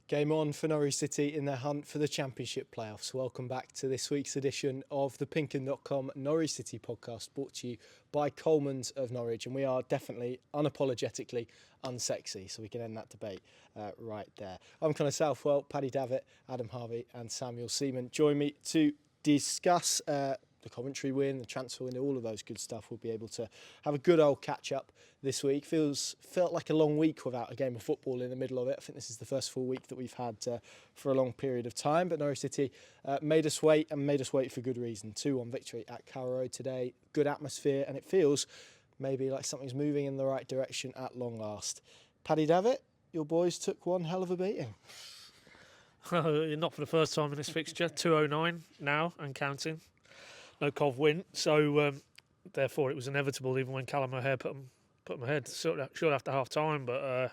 Game on for Norwich City in their hunt for the Championship playoffs. Welcome back to this week's edition of the PinkUn.com Norwich City podcast, brought to you by Coleman's of Norwich. And we are definitely, unapologetically, unsexy, so we can end that debate right there. I'm Connor Southwell, Paddy, Davitt, Adam Harvey and Samuel Seaman. Join me to discuss the Coventry win, the transfer win, all of those good stuff. We'll be able to have a good old catch-up this week. Felt like a long week without a game of football in the middle of it. I think this is the first full week that we've had for a long period of time. But Norwich City made us wait for good reason. 2-1 victory at Carrow Road today. Good atmosphere, and it feels maybe like something's moving in the right direction at long last. Paddy, Davitt, your boys took one hell of a beating. Not for the first time in this fixture. 209 now and counting. No Cov win, so therefore it was inevitable. Even when Callum O'Hare put them ahead, short after half time. But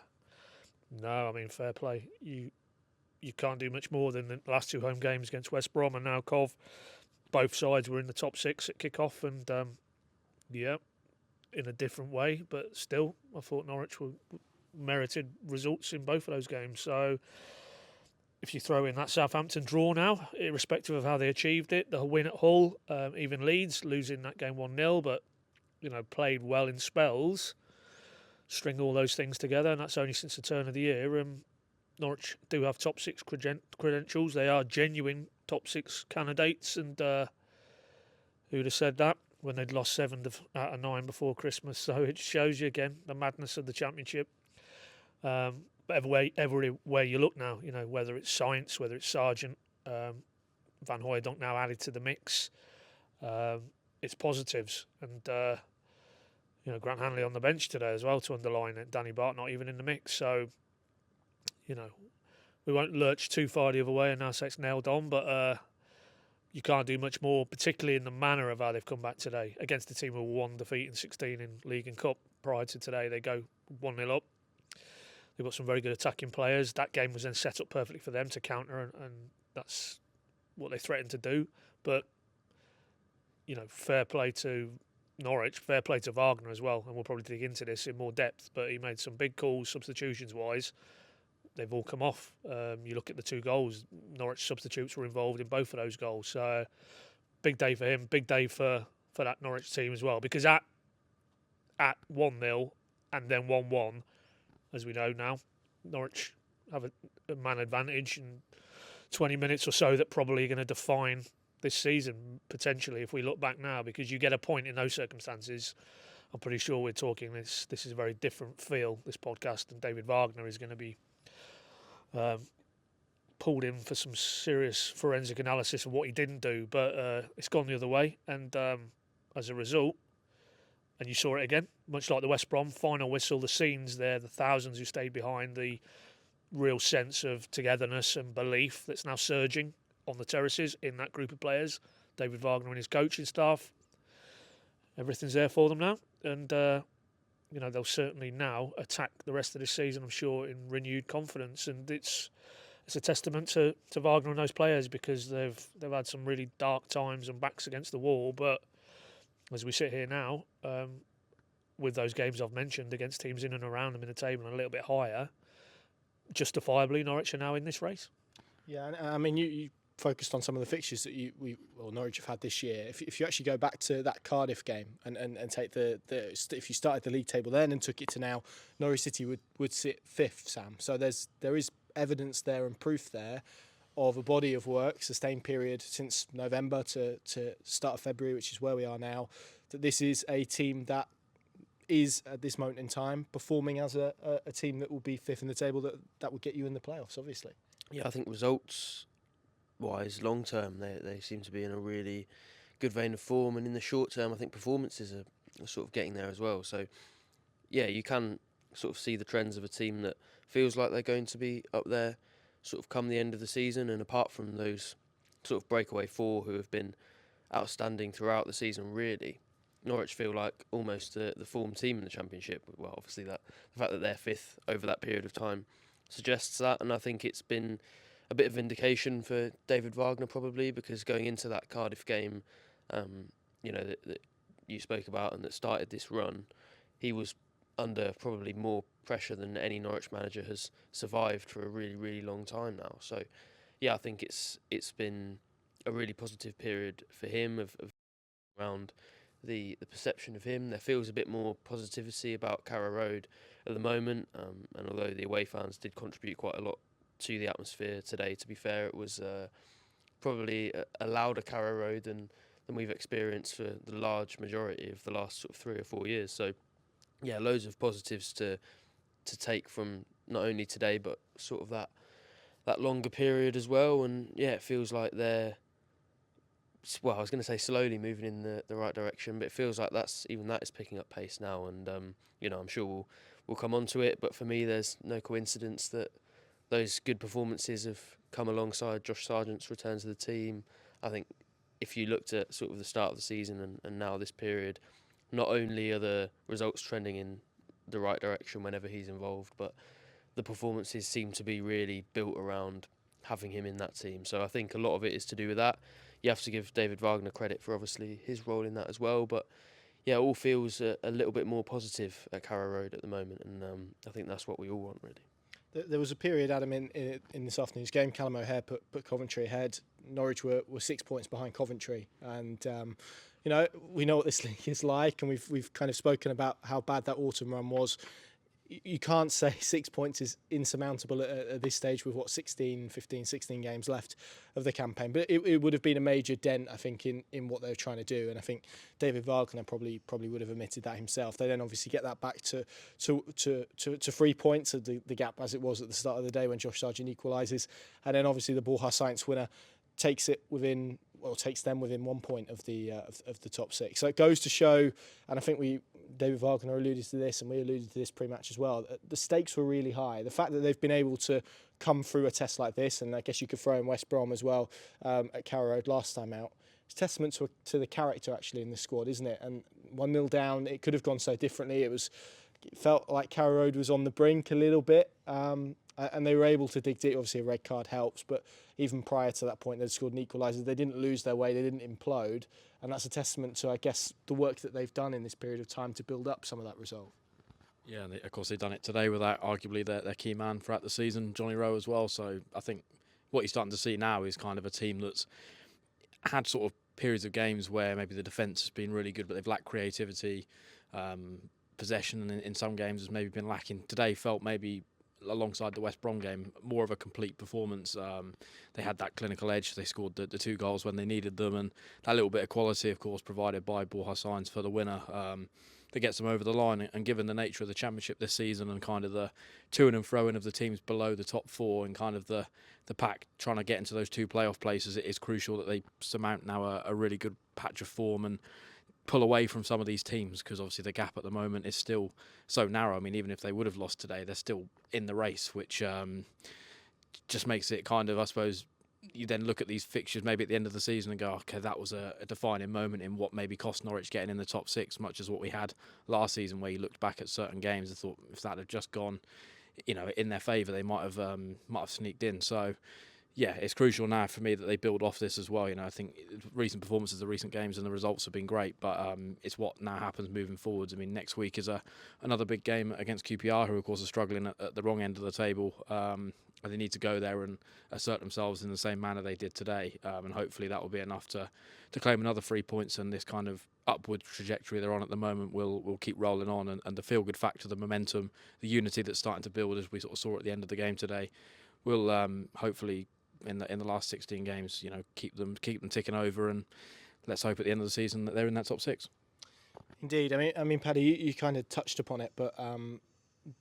no, I mean, fair play. You can't do much more than the last two home games against West Brom and now Cov. Both sides were in the top six at kick-off, and in a different way, but still, I thought Norwich merited results in both of those games. So if you throw in that Southampton draw now, irrespective of how they achieved it, the win at Hull, even Leeds losing that game 1-0, but played well in spells. String all those things together, and that's only since the turn of the year. Norwich do have top six credentials. They are genuine top six candidates, and who'd have said that when they'd lost 7 out of 9 before Christmas? So it shows you again the madness of the Championship. Everywhere you look now, whether it's Sainz, whether it's Sargent, Van Hooijdonk now added to the mix, it's positives. And Grant Hanley on the bench today as well to underline it. Danny Bart not even in the mix. So we won't lurch too far the other way and now say it's nailed on, but you can't do much more, particularly in the manner of how they've come back today against a team who won 1 defeat in 16 in League and Cup. Prior to today, they go 1-0 up. They've got some very good attacking players. That game was then set up perfectly for them to counter, and that's what they threatened to do. But, fair play to Norwich, fair play to Wagner as well, and we'll probably dig into this in more depth, but he made some big calls substitutions-wise. They've all come off. You look at the 2 goals, Norwich substitutes were involved in both of those goals. So, big day for him, big day for that Norwich team as well, because at 1-0 and then 1-1, as we know now, Norwich have a man advantage in 20 minutes or so that probably are going to define this season, potentially, if we look back now, because you get a point in those circumstances. I'm pretty sure we're talking this is a very different feel, this podcast, and David Wagner is going to be pulled in for some serious forensic analysis of what he didn't do, but it's gone the other way, and as a result, and you saw it again, much like the West Brom final whistle, the scenes there, the thousands who stayed behind, the real sense of togetherness and belief that's now surging on the terraces in that group of players. David Wagner and his coaching staff, everything's there for them now, and they'll certainly now attack the rest of this season, I'm sure, in renewed confidence. And it's a testament to Wagner and those players, because they've had some really dark times and backs against the wall, but as we sit here now, with those games I've mentioned against teams in and around them in the table and a little bit higher, justifiably Norwich are now in this race. Yeah, and I mean, you focused on some of the fixtures that Norwich have had this year. If you actually go back to that Cardiff game and take if you started the league table then and took it to now, Norwich City would sit 5th, Sam. So there is evidence there and proof there of a body of work, sustained period since November to start of February, which is where we are now, that this is a team that is, at this moment in time, performing as a team that will be 5th in the table, that will get you in the playoffs, obviously. Yeah, I think results-wise, long-term, they seem to be in a really good vein of form, and in the short term, I think performances are sort of getting there as well. So, yeah, you can sort of see the trends of a team that feels like they're going to be up there sort of come the end of the season, and apart from those sort of breakaway 4 who have been outstanding throughout the season, really, Norwich feel like almost the form team in the Championship. Well, obviously the fact that they're 5th over that period of time suggests that, and I think it's been a bit of vindication for David Wagner probably, because going into that Cardiff game, that you spoke about and that started this run, he was under probably more pressure than any Norwich manager has survived for a really, really long time now. So, yeah, I think it's been a really positive period for him of around the perception of him. There feels a bit more positivity about Carrow Road at the moment, and although the away fans did contribute quite a lot to the atmosphere today, to be fair, it was probably a louder Carrow Road than we've experienced for the large majority of the last sort of 3 or 4 years. So, yeah, loads of positives to take from not only today but sort of that longer period as well. And yeah, it feels like they're, well, I was going to say slowly moving in the right direction, but it feels like that is picking up pace now. And I'm sure we'll come on to it, but for me, there's no coincidence that those good performances have come alongside Josh Sargent's return to the team. I think if you looked at sort of the start of the season and now this period, not only are the results trending in the right direction whenever he's involved, but the performances seem to be really built around having him in that team. So I think a lot of it is to do with that. You have to give David Wagner credit for obviously his role in that as well, but yeah, it all feels a little bit more positive at Carrow Road at the moment, and I think that's what we all want, really. There was a period, Adam, in this afternoon's game, Callum O'Hare put Coventry ahead. Norwich were 6 points behind Coventry, and we know what this league is like, and we've kind of spoken about how bad that autumn run was. You can't say 6 points is insurmountable at this stage with 16 games left of the campaign. But it would have been a major dent, I think, in what they were trying to do. And I think David Wagner probably would have admitted that himself. They then obviously get that back to 3 points of the gap as it was at the start of the day when Josh Sargent equalises. And then obviously the Borja Sainz winner takes them within 1 point of the top six. So it goes to show, and I think David Wagner alluded to this, and we alluded to this pre-match as well, the stakes were really high. The fact that they've been able to come through a test like this, and I guess you could throw in West Brom as well at Carrow Road last time out, it's testament to the character actually in the squad, isn't it? And 1-0 down, it could have gone so differently. It felt like Carrow Road was on the brink a little bit, and they were able to dig deep. Obviously, a red card helps, but even prior to that point, they'd scored an equaliser. They didn't lose their way. They didn't implode, and that's a testament to, I guess, the work that they've done in this period of time to build up some of that resolve. Yeah, and of course they've done it today without arguably their key man throughout the season, Johnny Rowe, as well. So I think what you're starting to see now is kind of a team that's had sort of periods of games where maybe the defence has been really good, but they've lacked creativity. Possession in some games has maybe been lacking. Today felt maybe, alongside the West Brom game, more of a complete performance. They had that clinical edge. They scored the 2 goals when they needed them, and that little bit of quality, of course, provided by Borja Sainz for the winner, that gets them over the line. And given the nature of the Championship this season and kind of the to-ing and fro-ing of the teams below the top 4 and kind of the pack trying to get into those 2 playoff places, it is crucial that they surmount now a really good patch of form and pull away from some of these teams, because obviously the gap at the moment is still so narrow. I mean, even if they would have lost today, they're still in the race, which just makes it kind of, I suppose, you then look at these fixtures maybe at the end of the season and go, okay, that was a defining moment in what maybe cost Norwich getting in the top 6, much as what we had last season, where you looked back at certain games and thought if that had just gone, in their favour, they might have sneaked in. So yeah, it's crucial now for me that they build off this as well. I think recent performances of recent games and the results have been great, but it's what now happens moving forwards. I mean, next week is another big game against QPR, who of course are struggling at the wrong end of the table. And they need to go there and assert themselves in the same manner they did today, and hopefully that will be enough to claim another 3 points, and this kind of upward trajectory they're on at the moment will keep rolling on, and the feel-good factor, the momentum, the unity that's starting to build, as we sort of saw at the end of the game today, will hopefully in the last 16 games, keep them ticking over, and let's hope at the end of the season that they're in that top 6. Indeed, I mean, Paddy, you kind of touched upon it, but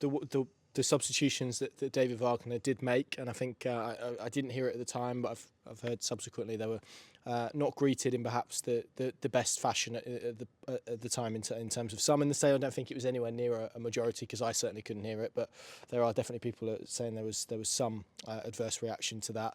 the substitutions that David Wagner did make, and I think I didn't hear it at the time, but I've heard subsequently they were not greeted in perhaps the best fashion at the time in terms of some in the stadium. I don't think it was anywhere near a majority, because I certainly couldn't hear it, but there are definitely people saying there was some adverse reaction to that.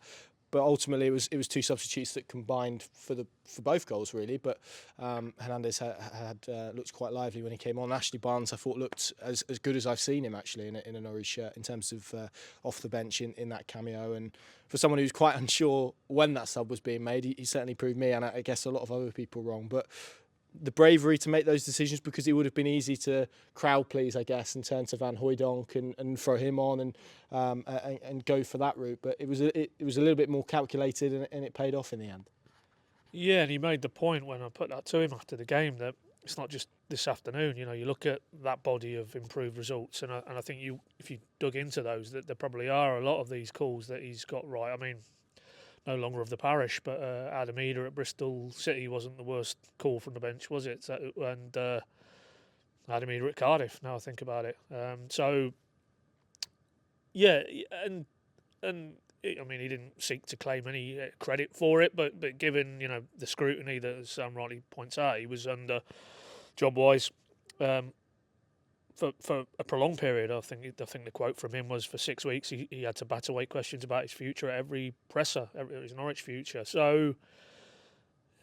But ultimately, it was 2 substitutes that combined for both goals, really. But Hernandez had looked quite lively when he came on. Ashley Barnes, I thought, looked as good as I've seen him actually in a Norwich shirt in terms of off the bench in that cameo. And for someone who's quite unsure when that sub was being made, he certainly proved me, and I guess a lot of other people, wrong. But the bravery to make those decisions, because it would have been easy to crowd please, I guess, and turn to Van Hooijdonk and throw him on and go for that route. But it was a little bit more calculated, and it paid off in the end. Yeah, and he made the point when I put that to him after the game that it's not just this afternoon. You look at that body of improved results, and I think if you dug into those, that there probably are a lot of these calls that he's got right. I mean, no longer of the parish, but Adam Eder at Bristol City wasn't the worst call from the bench, was it? And Adam Eder at Cardiff, now I think about it. Yeah, and I mean, he didn't seek to claim any credit for it, but given the scrutiny that Sam rightly points out, he was under job-wise for a prolonged period. I think the quote from him was, for 6 weeks he had to bat away questions about his future at every presser, his Norwich future. So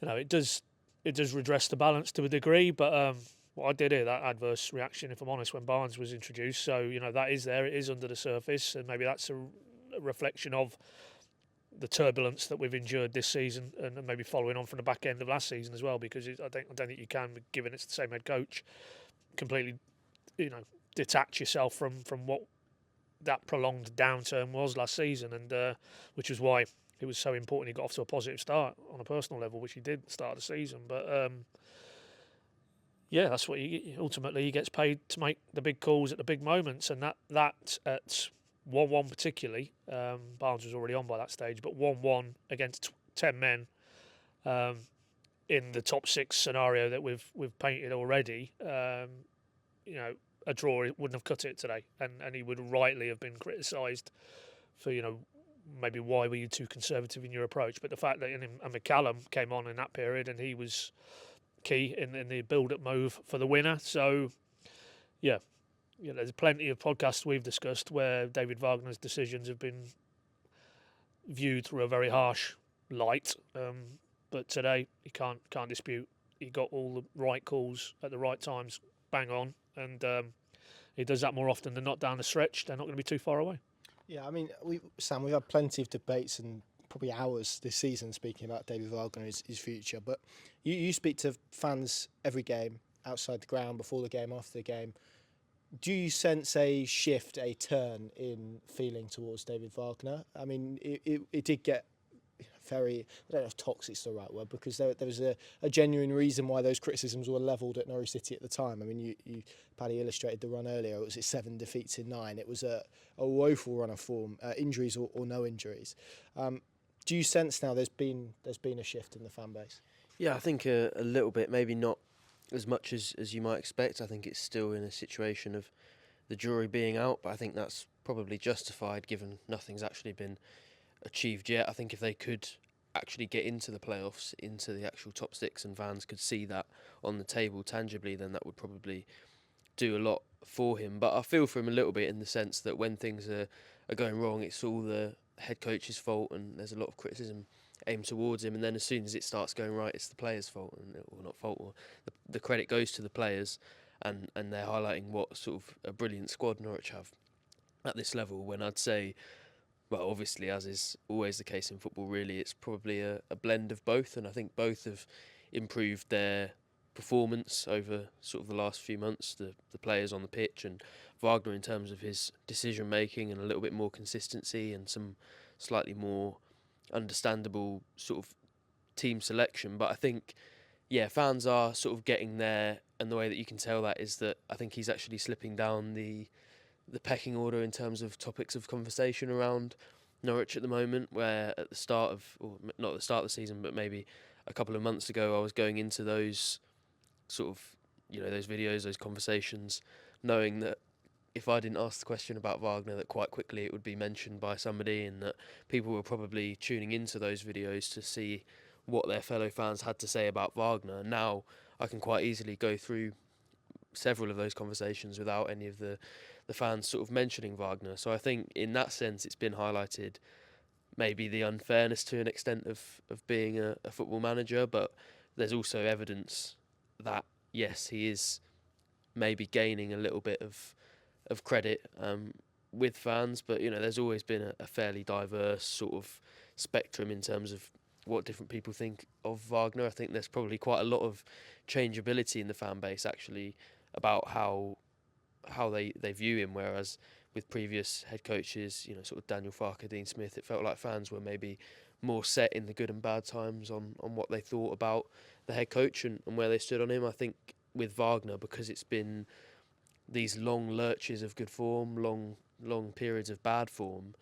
it does redress the balance to a degree, but I did hear that adverse reaction, if I'm honest, when Barnes was introduced. So that is there, it is under the surface, and maybe that's a reflection of the turbulence that we've endured this season, and maybe following on from the back end of last season as well, because I don't think you can, given it's the same head coach, completely detach yourself from what that prolonged downturn was last season, and which is why it was so important he got off to a positive start on a personal level, which he did at the start of the season. But yeah, that's what ultimately he gets paid to make the big calls at the big moments, and that at 1-1 particularly, Barnes was already on by that stage, but 1-1 against 10 men in the top 6 scenario that we've painted already, a draw wouldn't have cut it today, and he would rightly have been criticised for maybe why were you too conservative in your approach. But the fact that McCallum came on in that period and he was key in the build-up move for the winner. So yeah, there's plenty of podcasts we've discussed where David Wagner's decisions have been viewed through a very harsh light, but today he can't dispute he got all the right calls at the right times, bang on, and he does that more often than not down the stretch. They're not going to be too far away. Yeah, I mean, Sam, we've had plenty of debates and probably hours this season speaking about David Wagner and his future, but you speak to fans every game, outside the ground, before the game, after the game. Do you sense a shift, a turn in feeling towards David Wagner? I mean, it did get very, I don't know if toxic's the right word, because there was a genuine reason why those criticisms were levelled at Norwich City at the time. I mean, Paddy illustrated the run earlier. It was 7 defeats in 9. It was a woeful run of form, injuries or no injuries. Do you sense now there's been a shift in the fan base? Yeah, I think a little bit, maybe not as much as you might expect. I think it's still in a situation of the jury being out, but I think that's probably justified given nothing's actually been achieved yet. I think if they could actually get into the playoffs, into the actual top 6, and fans could see that on the table tangibly, then that would probably do a lot for him. But I feel for him a little bit in the sense that when things are going wrong, it's all the head coach's fault, and there's a lot of criticism aimed towards him, and then as soon as it starts going right, it's the players' fault, or not fault, or the credit goes to the players, and they're highlighting what sort of a brilliant squad Norwich have at this level, when I'd say, well, obviously, as is always the case in football, really, it's probably a blend of both, and I think both have improved their performance over sort of the last few months, the players on the pitch, and Wagner in terms of his decision making and a little bit more consistency and some slightly more understandable sort of team selection. But I think, yeah, fans are sort of getting there, and the way that you can tell that is that I think he's actually slipping down the pecking order in terms of topics of conversation around Norwich at the moment, where at the start of, or not at the start of the season, but maybe a couple of months ago, I was going into those sort of, those videos, those conversations, knowing that if I didn't ask the question about Wagner, that quite quickly it would be mentioned by somebody, and that people were probably tuning into those videos to see what their fellow fans had to say about Wagner. Now I can quite easily go through several of those conversations without any of the fans sort of mentioning Wagner. So I think in that sense it's been highlighted maybe the unfairness to an extent of being a football manager, but there's also evidence that, yes, he is maybe gaining a little bit of credit with fans, but there's always been a fairly diverse sort of spectrum in terms of what different people think of Wagner. I think there's probably quite a lot of changeability in the fan base actually about how they view him, whereas with previous head coaches, sort of Daniel Farker, Dean Smith, it felt like fans were maybe more set in the good and bad times on what they thought about the head coach and where they stood on him. I think with Wagner, because it's been these long lurches of good form, long periods of bad form,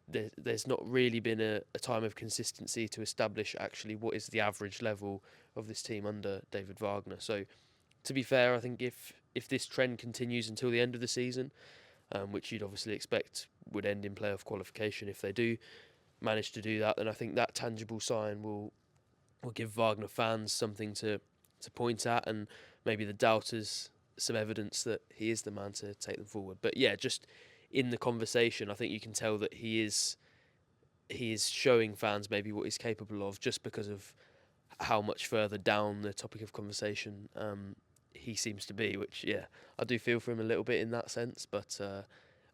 there's not really been a time of consistency to establish actually what is the average level of this team under David Wagner. So, to be fair, I think if this trend continues until the end of the season, which you'd obviously expect would end in playoff qualification if they do manage to do that, then I think that tangible sign will give Wagner fans something to point at, and maybe the doubters some evidence that he is the man to take them forward. But yeah, just in the conversation, I think you can tell that he is showing fans maybe what he's capable of, just because of how much further down the topic of conversation he seems to be, which, yeah, I do feel for him a little bit in that sense, but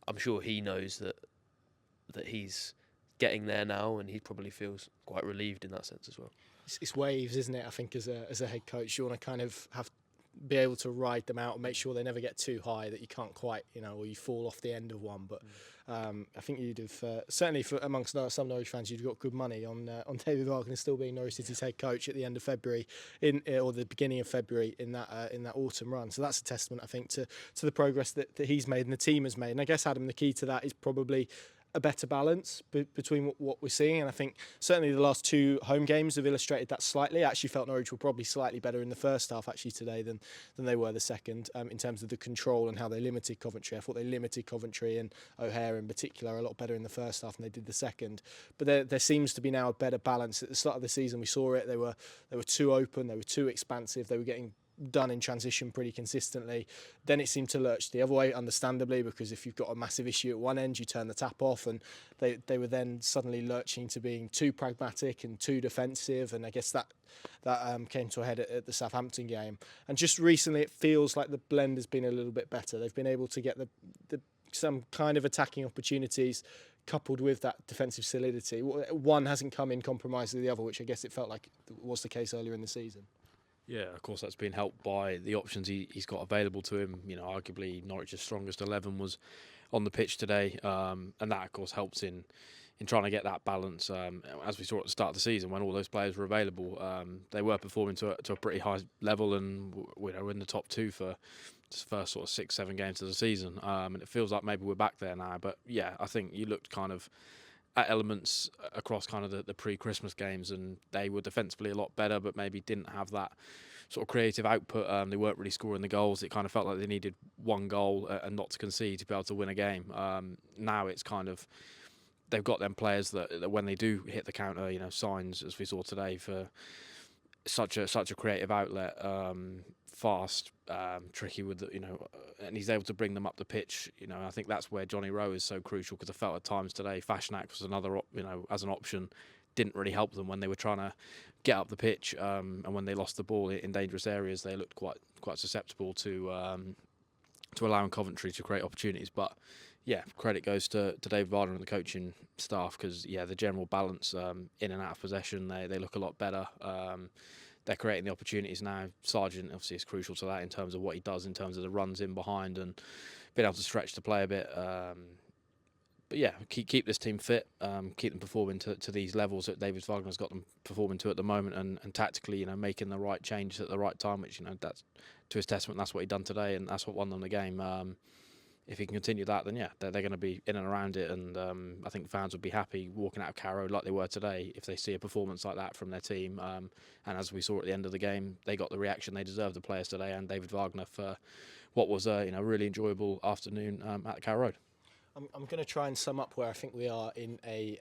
I'm sure he knows that he's getting there now, and he probably feels quite relieved in that sense as well. It's waves, isn't it? I think as a head coach, you want to kind of be able to ride them out and make sure they never get too high that you can't quite, or you fall off the end of one. But I think you'd have certainly amongst some Norwich fans, you'd got good money on David Wagner still being Norwich City's head coach at the end of February or the beginning of February in that autumn run. So that's a testament, I think, to the progress that he's made and the team has made. And I guess, Adam, the key to that is probably a better balance between what we're seeing, and I think certainly the last two home games have illustrated that slightly. I actually felt Norwich were probably slightly better in the first half actually today than they were the second, in terms of the control and how they limited Coventry. I thought they limited Coventry and O'Hare in particular a lot better in the first half than they did the second. But there seems to be now a better balance. At the start of the season we saw it, they were too open, they were too expansive, they were getting done in transition pretty consistently. Then it seemed to lurch the other way, understandably, because if you've got a massive issue at one end, you turn the tap off, and they were then suddenly lurching to being too pragmatic and too defensive, and I guess that came to a head at the Southampton game. And just recently it feels like the blend has been a little bit better. They've been able to get some kind of attacking opportunities coupled with that defensive solidity. One hasn't come in compromise with the other, which I guess it felt like was the case earlier in the season. Yeah, of course, that's been helped by the options he's got available to him. Arguably Norwich's strongest 11 was on the pitch today, and that, of course, helps in trying to get that balance. As we saw at the start of the season, when all those players were available, they were performing to a pretty high level, and we're in the top two for the first sort of 6-7 games of the season. And it feels like maybe we're back there now. But yeah, I think you looked kind of at elements across kind of the pre-Christmas games, and they were defensively a lot better, but maybe didn't have that sort of creative output. They weren't really scoring the goals. It kind of felt like they needed one goal and not to concede to be able to win a game. Now it's kind of, they've got them players that when they do hit the counter, Sainz, as we saw today, for such a creative outlet, fast, tricky with and he's able to bring them up the pitch. I think that's where Johnny Rowe is so crucial, because I felt at times today Fashnak was another as an option, didn't really help them when they were trying to get up the pitch, and when they lost the ball in dangerous areas, they looked quite susceptible to allowing Coventry to create opportunities. But yeah, credit goes to David Wagner and the coaching staff, because the general balance in and out of possession, they look a lot better. They're creating the opportunities now. Sargent obviously is crucial to that in terms of what he does, in terms of the runs in behind and being able to stretch the play a bit. But yeah, keep this team fit, keep them performing to these levels that David Wagner's got them performing to at the moment, and tactically, making the right changes at the right time, which that's to his testament. That's what he done today, and that's what won them the game. If he can continue that, then yeah, they're going to be in and around it, and I think fans would be happy walking out of Carrow like they were today if they see a performance like that from their team. And as we saw at the end of the game, they got the reaction they deserved, the players today, and David Wagner, for what was a really enjoyable afternoon at Carrow Road. I'm going to try and sum up where I think we are in a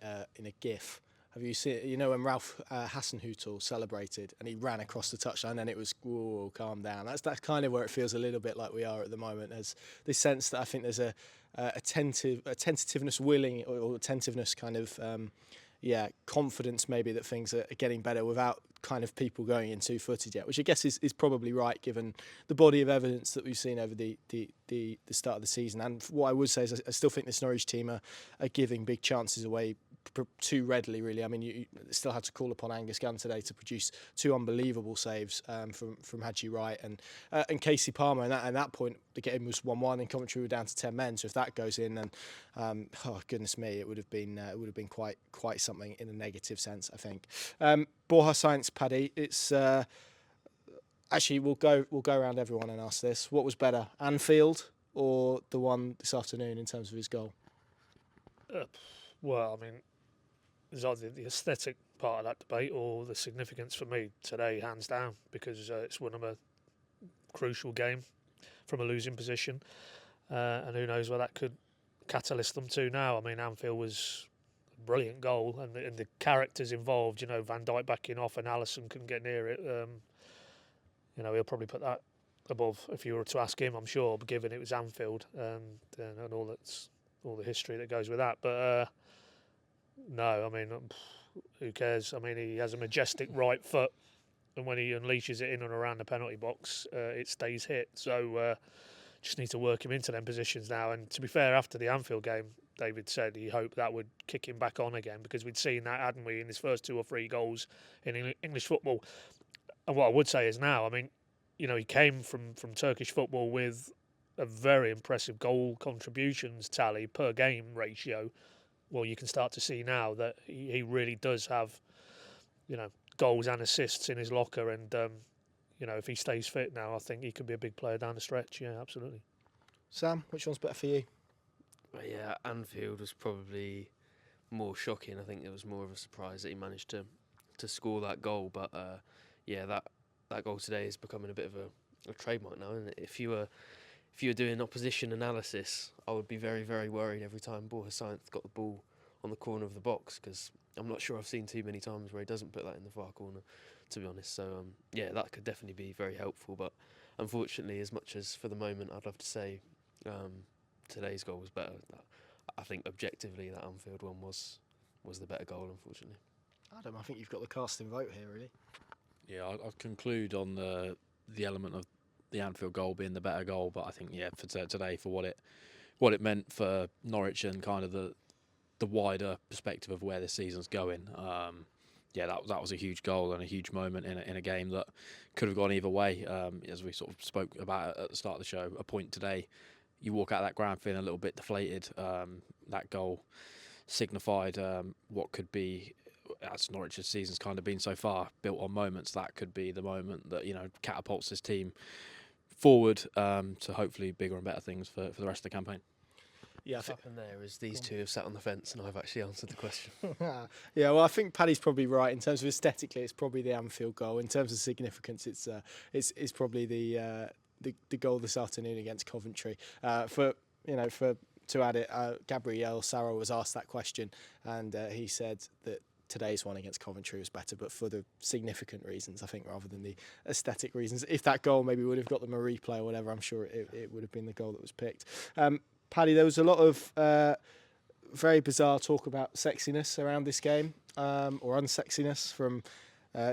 GIF. Have you seen, when Ralph Hasenhüttl celebrated and he ran across the touchline, and it was, whoa, calm down. That's kind of where it feels a little bit like we are at the moment. There's this sense that I think there's a tentativeness, willing or tentativeness kind of, confidence maybe that things are getting better without kind of people going in two-footed yet, which I guess is probably right given the body of evidence that we've seen over the start of the season. And what I would say is I still think this Norwich team are giving big chances away too readily, really. I mean, you still had to call upon Angus Gunn today to produce 2 unbelievable saves from Hadji Wright and Casey Palmer. And at that point, the game was 1-1, and Coventry were down to 10 men. So if that goes in, then oh goodness me, it would have been quite something in a negative sense, I think. Borja Sainz, Paddy. It's actually we'll go around everyone and ask this: what was better, Anfield or the one this afternoon in terms of his goal? Well, I mean, there's either the aesthetic part of that debate or the significance for me today, hands down, because it's won them a crucial game from a losing position, and who knows where that could catalyst them to now. I mean, Anfield was a brilliant goal, and the characters involved, you know, Van Dijk backing off and Alisson couldn't get near it. You know, he'll probably put that above if you were to ask him, I'm sure, given it was Anfield and all the history that goes with that. But no, I mean, who cares? I mean, he has a majestic right foot, and when he unleashes it in and around the penalty box, it stays hit. So just need to work him into them positions now. And to be fair, after the Anfield game, David said he hoped that would kick him back on again, because we'd seen that, hadn't we, in his first 2 or 3 goals in English football. And what I would say is now, I mean, you know, he came from Turkish football with a very impressive goal contributions tally per game ratio. Well, you can start to see now that he really does have, you know, goals and assists in his locker. And, you know, if he stays fit now, I think he could be a big player down the stretch. Yeah, absolutely. Sam, which one's better for you? Yeah, Anfield was probably more shocking. I think it was more of a surprise that he managed to score that goal. But yeah, that goal today is becoming a bit of a trademark now, isn't it? If you were doing opposition analysis, I would be very, very worried every time Borja Sainz got the ball on the corner of the box, because I'm not sure I've seen too many times where he doesn't put that in the far corner, to be honest. So yeah, that could definitely be very helpful. But unfortunately, as much as for the moment I'd love to say today's goal was better, I think objectively that Anfield one was the better goal, unfortunately. Adam, I think you've got the casting vote here, really. Yeah, I'll conclude on the element of the Anfield goal being the better goal, but I think for today, for what it meant for Norwich and kind of the wider perspective of where this season's going, that was a huge goal and a huge moment in a game that could have gone either way. As we sort of spoke about at the start of the show, a point today, you walk out of that ground feeling a little bit deflated. That goal signified what could be, as Norwich's season's kind of been so far, built on moments. That could be the moment that, you know, catapults this team forward to hopefully bigger and better things for the rest of the campaign. Yeah, What's happened there is these two have sat on the fence, and I've actually answered the question. Yeah, well, I think Paddy's probably right in terms of aesthetically. It's probably the Anfield goal. In terms of significance, it's probably the goal this afternoon against Coventry. To add it, Gabriel Sarro was asked that question, and he said that today's one against Coventry was better, but for the significant reasons, I think, rather than the aesthetic reasons. If that goal maybe would have got them a replay or whatever, I'm sure it would have been the goal that was picked. Paddy, there was a lot of very bizarre talk about sexiness around this game, or unsexiness, from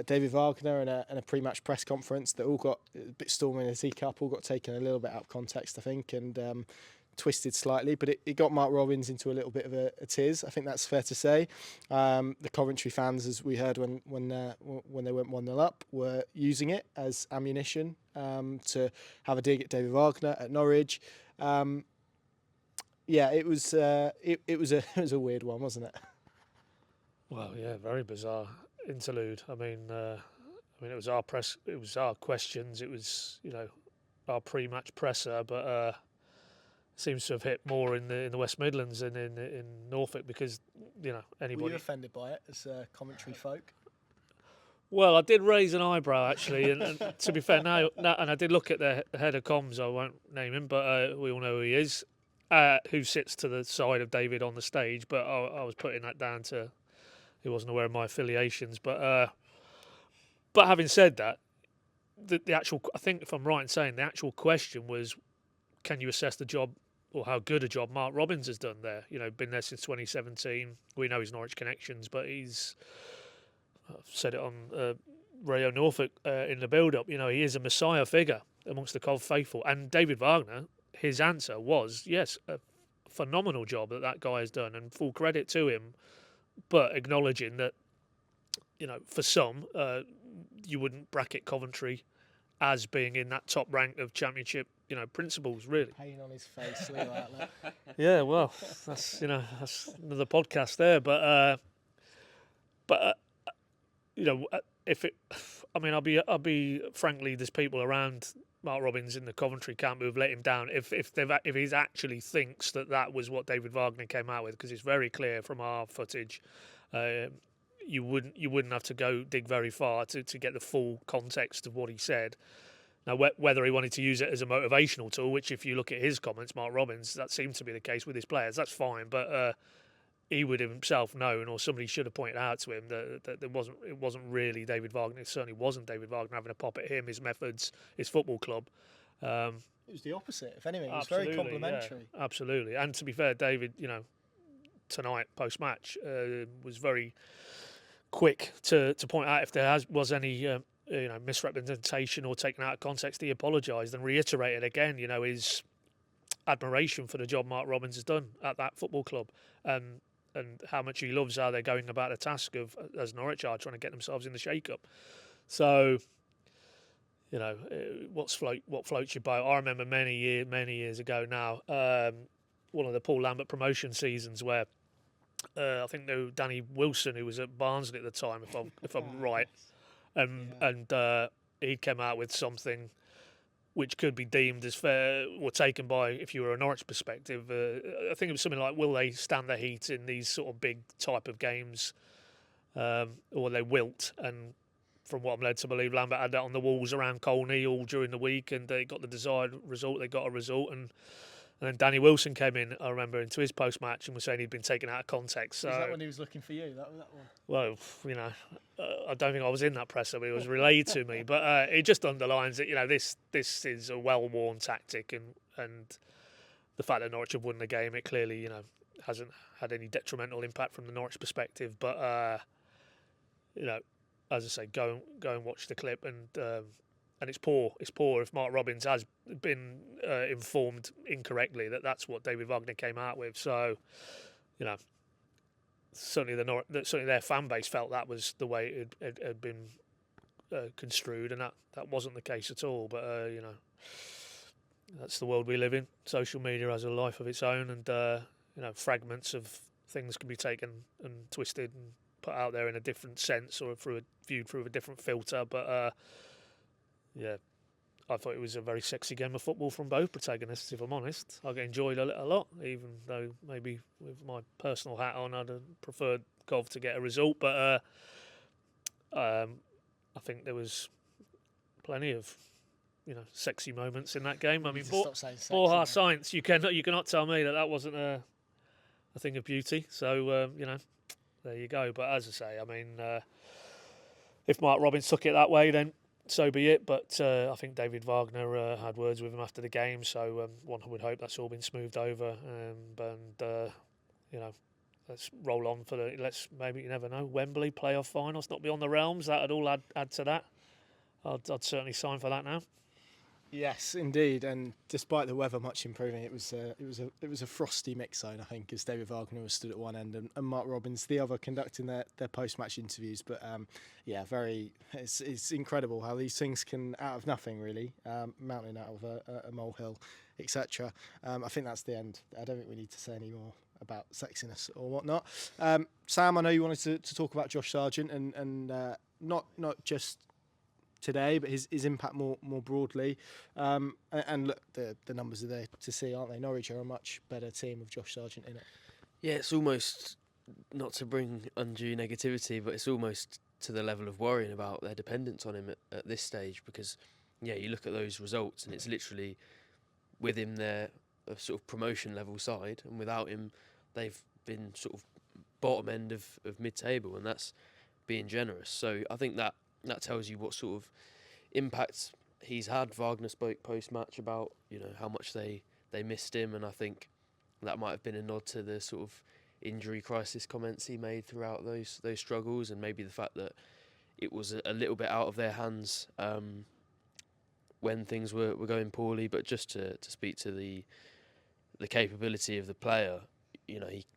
David Wagner and a pre-match press conference that all got a bit stormy in a teacup, all got taken a little bit out of context, I think, and twisted slightly, but it got Mark Robins into a little bit of a tiz. I think that's fair to say. The Coventry fans, as we heard when they went 1-0 up, were using it as ammunition to have a dig at David Wagner at Norwich. Yeah, it was a weird one, wasn't it? Well, yeah, very bizarre interlude. I mean, it was our press, it was our questions, it was, you know, our pre-match presser, but seems to have hit more in the West Midlands than in Norfolk, because, you know, anybody. Were you offended by it as Coventry folk? Well, I did raise an eyebrow actually, and to be fair, now, and I did look at the head of comms. I won't name him, but we all know who he is, who sits to the side of David on the stage. But I was putting that down to he wasn't aware of my affiliations. But having said that, the actual, I think if I'm right in saying, the actual question was, can you assess the job or how good a job Mark Robins has done there? You know, been there since 2017. We know his Norwich connections, but I've said it on Radio Norfolk in the build-up, you know, he is a messiah figure amongst the Cov faithful. And David Wagner, his answer was, yes, a phenomenal job that guy has done, and full credit to him but acknowledging that, for some, you wouldn't bracket Coventry as being in that top rank of Championship, principles, really. Pain on his face, look at that. Look. Yeah, well, that's another podcast there, but if it, I mean, I'll be frankly, there's people around Mark Robins in the Coventry camp who've let him down. If he actually thinks that was what David Wagner came out with, because it's very clear from our footage, you wouldn't have to go dig very far to get the full context of what he said. Now, whether he wanted to use it as a motivational tool, which if you look at his comments, Mark Robins, that seems to be the case with his players. That's fine, but he would have himself known, or somebody should have pointed out to him that it wasn't really David Wagner. It certainly wasn't David Wagner having a pop at him, his methods, his football club. It was the opposite, if anything. It was very complimentary. Yeah, absolutely. And to be fair, David, tonight post-match was very quick to point out if there was any misrepresentation or taken out of context. He apologised and reiterated again, his admiration for the job Mark Robins has done at that football club, and how much he loves how they're going about the task of, as Norwich are, trying to get themselves in the shake-up. So, what floats your boat. I remember many years ago now, one of the Paul Lambert promotion seasons where I think there was Danny Wilson, who was at Barnsley at the time, if I'm right, and he came out with something which could be deemed as fair or taken by, if you were a Norwich perspective, I think it was something like, will they stand the heat in these sort of big type of games, or they wilt? And from what I'm led to believe, Lambert had that on the walls around Colney all during the week, and they got the desired result. They got a result, and then Danny Wilson came in, I remember, into his post-match and was saying he'd been taken out of context. So, was that when he was looking for you? That one? Well, I don't think I was in that presser, but it was relayed to me. But it just underlines that, this is a well-worn tactic, and the fact that Norwich have won the game, it clearly, hasn't had any detrimental impact from the Norwich perspective. But, as I say, go and watch the clip, and it's poor. It's poor if Mark Robins has been informed incorrectly that's what David Wagner came out with. So, certainly their fan base felt that was the way it had been construed, and that wasn't the case at all. But that's the world we live in. Social media has a life of its own, and fragments of things can be taken and twisted and put out there in a different sense or viewed through a different filter. But yeah, I thought it was a very sexy game of football from both protagonists, if I'm honest. I enjoyed it a lot, even though maybe with my personal hat on, I'd have preferred Cov to get a result. But I think there was plenty of, sexy moments in that game. I mean, Borja Sainz, you cannot tell me that wasn't a thing of beauty. So, there you go. But as I say, I mean, if Mark Robins took it that way, then so be it. But I think David Wagner had words with him after the game, so one would hope that's all been smoothed over. Let's roll on for maybe, you never know, Wembley playoff finals, not beyond the realms. That'd all add to that. I'd certainly sign for that now. Yes, indeed. And despite the weather much improving, it was a frosty mix zone, I think, as David Wagner was stood at one end and Mark Robins the other, conducting their post-match interviews. But it's incredible how these things can, out of nothing really, mountain out of a molehill, etc. I think that's the end. I don't think we need to say any more about sexiness or whatnot. Sam, I know you wanted to talk about Josh Sargent and not just today, but his impact more broadly. And look, the numbers are there to see, aren't they? Norwich are a much better team with Josh Sargent in it. Yeah, it's almost, not to bring undue negativity, but it's almost to the level of worrying about their dependence on him at this stage, because, you look at those results and it's literally, with him they're a sort of promotion level side, and without him they've been sort of bottom end of mid-table, and that's being generous. So I think that tells you what sort of impact he's had. Wagner spoke post-match about, how much they missed him, and I think that might have been a nod to the sort of injury crisis comments he made throughout those struggles, and maybe the fact that it was a little bit out of their hands when things were going poorly. But just to speak to the capability of the player,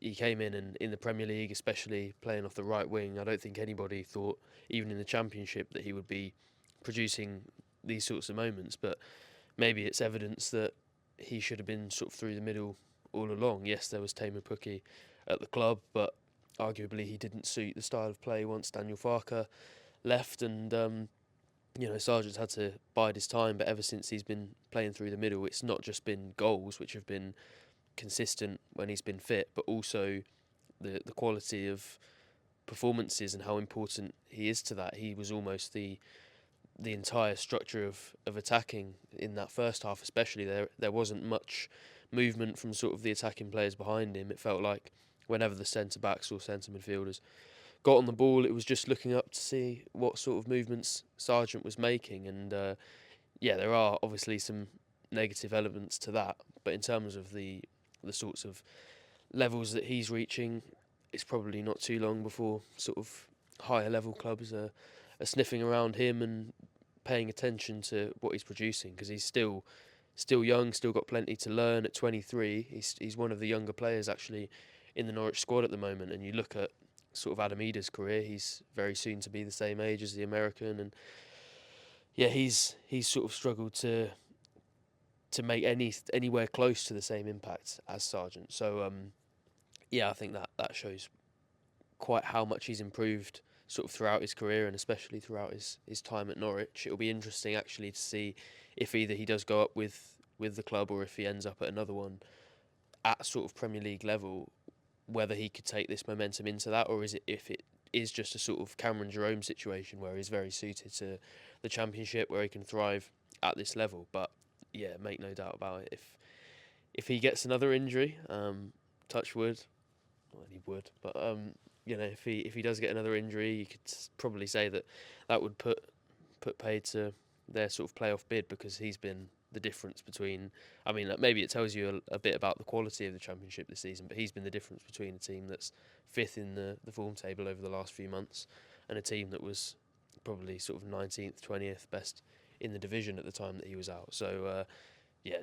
he came in, and in the Premier League, especially playing off the right wing, I don't think anybody thought, even in the Championship, that he would be producing these sorts of moments. But maybe it's evidence that he should have been sort of through the middle all along. Yes, there was Tamer Pukki at the club, but arguably he didn't suit the style of play once Daniel Farke left, and Sargent's had to bide his time. But ever since he's been playing through the middle, it's not just been goals, which have been consistent when he's been fit, but also the quality of performances and how important he is to that. He was almost the entire structure of attacking in that first half, especially. There wasn't much movement from sort of the attacking players behind him. It felt like whenever the centre backs or centre midfielders got on the ball, it was just looking up to see what sort of movements Sargent was making. And there are obviously some negative elements to that, but in terms of the sorts of levels that he's reaching, it's probably not too long before sort of higher level clubs are sniffing around him and paying attention to what he's producing, because he's still young, still got plenty to learn. At 23, he's one of the younger players actually in the Norwich squad at the moment. And you look at sort of Adam Ida's career, he's very soon to be the same age as the American, and he's sort of struggled to make anywhere close to the same impact as Sargent. So I think that shows quite how much he's improved sort of throughout his career, and especially throughout his time at Norwich. It'll be interesting actually to see if either he does go up with the club, or if he ends up at another one at sort of Premier League level, whether he could take this momentum into that, or if it is just a sort of Cameron Jerome situation where he's very suited to the Championship, where he can thrive at this level. But yeah, make no doubt about it, if he gets another injury, touch wood, well, he would, but if he does get another injury, you could probably say that would put paid to their sort of playoff bid, because he's been the difference between. I mean, maybe it tells you a bit about the quality of the Championship this season, but he's been the difference between a team that's fifth in the form table over the last few months and a team that was probably sort of 19th, 20th best in the division at the time that he was out. So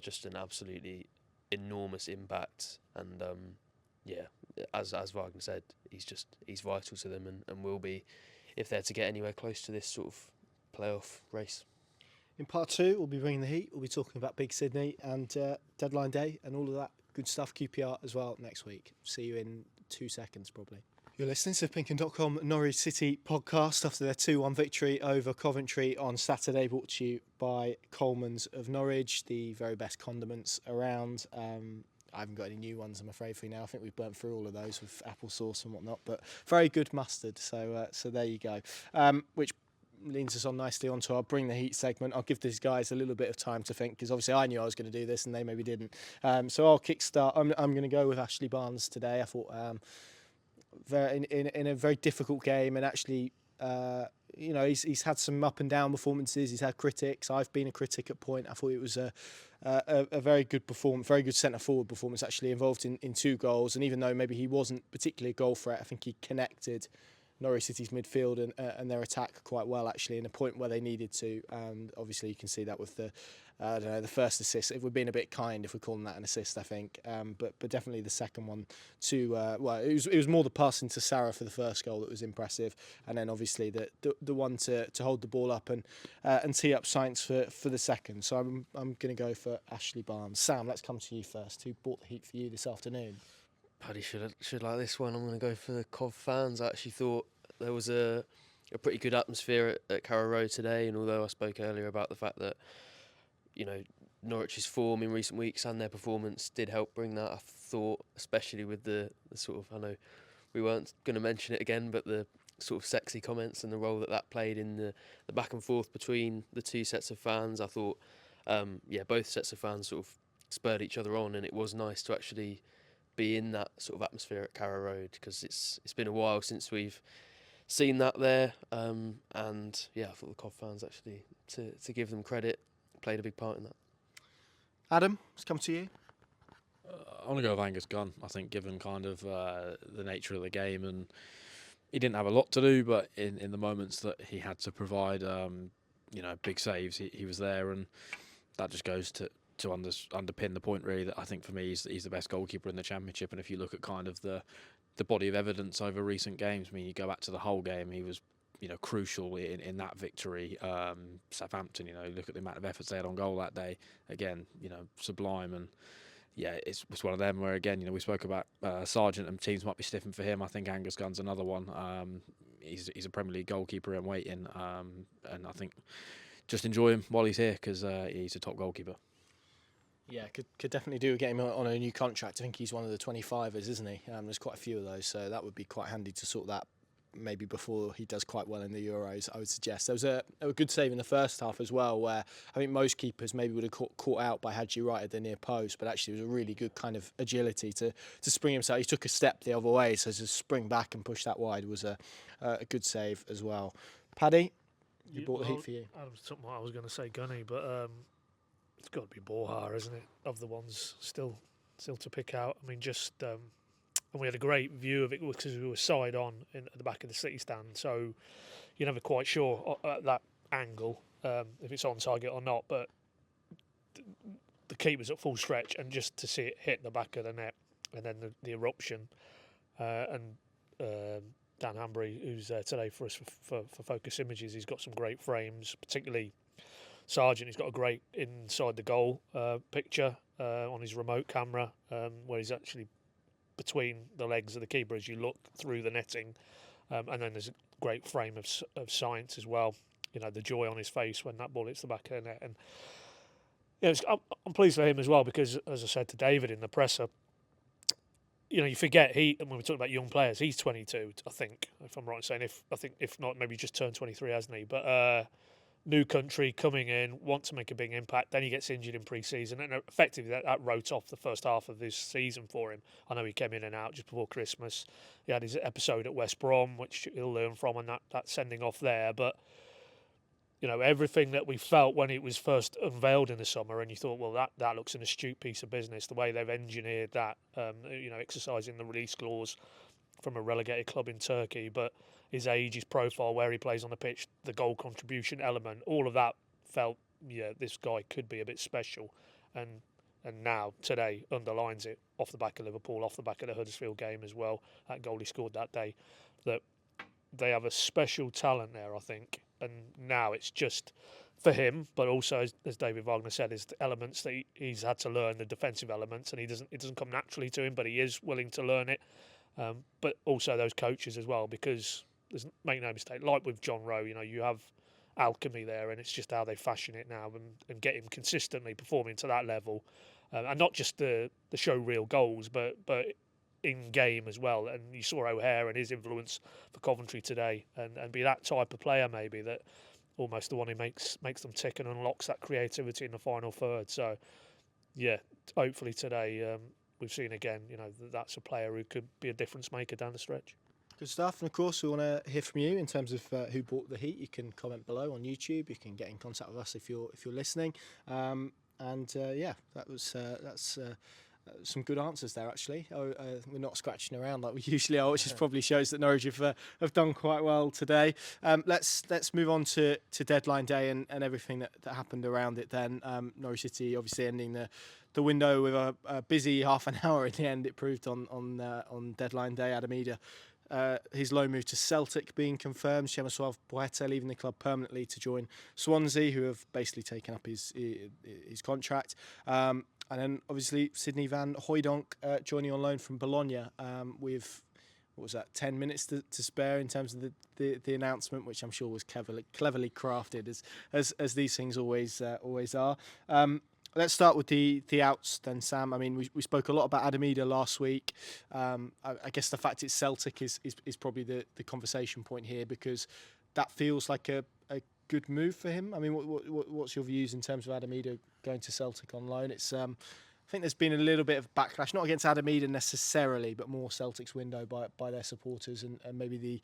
just an absolutely enormous impact, and as Wagner said, he's vital to them, and will be if they're to get anywhere close to this sort of playoff race. In part 2, we'll be bringing the heat. We'll be talking about Big Sydney and deadline day and all of that good stuff, QPR as well, next week. See you in 2 seconds probably. You're listening to PinkUn.com Norwich City podcast after their 2-1 victory over Coventry on Saturday, brought to you by Coleman's of Norwich, the very best condiments around. I haven't got any new ones, I'm afraid, for you now. I think we've burnt through all of those with applesauce and whatnot, but very good mustard. So there you go. Which leads us on nicely onto our Bring the Heat segment. I'll give these guys a little bit of time to think, because obviously I knew I was going to do this and they maybe didn't. So I'll kickstart. I'm going to go with Ashley Barnes today. I thought in a very difficult game, and actually he's had some up and down performances. He's had critics. I've been a critic at point. I thought it was a very good performance, very good centre forward performance, actually involved in 2 goals. And even though maybe he wasn't particularly a goal threat, I think he connected Norwich City's midfield and their attack quite well, actually, in a point where they needed to. And obviously you can see that with the first assist. If we're being a bit kind, if we're calling that an assist, I think. But definitely the second one to it was more the passing to Sarah for the first goal that was impressive, and then obviously the one to hold the ball up and tee up Sainz for the second. So I'm going to go for Ashley Barnes. Sam, let's come to you first. Who bought the heat for you this afternoon? Paddy should like this one. I'm going to go for the Cov fans. I actually thought there was a pretty good atmosphere at Carrow Road today, and although I spoke earlier about the fact that Norwich's form in recent weeks and their performance did help bring that, I thought, especially with the sort of, I know we weren't going to mention it again, but the sort of sexy comments and the role that played in the back and forth between the 2 sets of fans, I thought both sets of fans sort of spurred each other on, and it was nice to actually be in that sort of atmosphere at Carrow Road, because it's been a while since we've seen that there, and I thought the Cov fans, actually, to give them credit, played a big part in that. Adam, let's come to you. I want to go with Angus Gunn. I think, given kind of the nature of the game, and he didn't have a lot to do, but in the moments that he had to provide big saves, he was there, and that just goes to underpin the point really that I think for me he's the best goalkeeper in the Championship. And if you look at kind of the body of evidence over recent games, I mean, you go back to the whole game, he was crucial in that victory. Southampton, look at the amount of efforts they had on goal that day. Again, sublime. And yeah, it's one of them where, again, we spoke about Sargent and teams might be stiffing for him. I think Angus Gunn's another one. He's a Premier League goalkeeper in waiting, and I think just enjoy him while he's here because he's a top goalkeeper. Yeah, could definitely do with getting him on a new contract. I think he's one of the 25ers, isn't he? There's quite a few of those, so that would be quite handy to sort that maybe before he does quite well in the Euros, I would suggest. There was a good save in the first half as well, where I think most keepers maybe would have caught out by Hadji right at the near post, but actually it was a really good kind of agility to spring himself. He took a step the other way, so to spring back and push that wide was a good save as well. Paddy, you brought the heat for you. I was going to say Gunny, but it's got to be Borja, isn't it? Of the ones still to pick out. I mean, and we had a great view of it because we were side on at the back of the City stand, so you're never quite sure at that angle if it's on target or not. But the keeper's at full stretch, and just to see it hit the back of the net, and then the eruption, and Dan Hanbury, who's there today for us for Focus Images, he's got some great frames, particularly Sargent. He's got a great inside the goal picture on his remote camera where he's actually between the legs of the keeper as you look through the netting, and then there's a great frame of Sainz as well. The joy on his face when that ball hits the back of the net, and I'm pleased for him as well because, as I said to David in the presser, you forget and when we talk about young players, he's 22, I think, if I'm right in saying. If not, maybe just turned 23, hasn't he? But new country coming in, want to make a big impact. Then he gets injured in pre-season, and effectively that wrote off the first half of this season for him. I know he came in and out just before Christmas. He had his episode at West Brom, which he'll learn from, and that sending off there. But everything that we felt when it was first unveiled in the summer, and you thought, well, that looks an astute piece of business. The way they've engineered that, exercising the release clause from a relegated club in Turkey, but his age, his profile, where he plays on the pitch, the goal contribution element, all of that felt, this guy could be a bit special. And now, today, underlines it off the back of Liverpool, off the back of the Huddersfield game as well, that goal he scored that day, that they have a special talent there, I think. And now it's just for him, but also, as David Wagner said, is the elements that he's had to learn, the defensive elements, and it doesn't come naturally to him, but he is willing to learn it. But also those coaches as well, because make no mistake, like with John Rowe, you have alchemy there, and it's just how they fashion it now and get him consistently performing to that level, and not just the show real goals, but in game as well. And you saw O'Hare and his influence for Coventry today, and be that type of player maybe that almost the one who makes them tick and unlocks that creativity in the final third. So yeah, hopefully today we've seen again, that's a player who could be a difference maker down the stretch. Good stuff. And of course, we want to hear from you in terms of who bought the heat. You can comment below on YouTube. You can get in contact with us if you're listening. That's some good answers there, actually. We're not scratching around like we usually are, which probably shows that Norwich have done quite well today. Let's move on to deadline day and everything that happened around it then. Norwich City obviously ending the window with a busy half an hour in the end. It proved on deadline day. Adam Eder, his loan move to Celtic being confirmed. Przemysław Boeta leaving the club permanently to join Swansea, who have basically taken up his contract. And then obviously Sydney van Hooijdonk joining on loan from Bologna with, 10 minutes to spare in terms of the announcement, which I'm sure was cleverly crafted as these things always are. Let's start with the outs then, Sam. I mean, we spoke a lot about Adam Eder last week. I guess the fact it's Celtic is probably the conversation point here, because that feels like a good move for him. I mean, what's your views in terms of Adam Eder going to Celtic on loan? It's I think there's been a little bit of backlash, not against Adam Eder necessarily, but more Celtic's window by their supporters and maybe the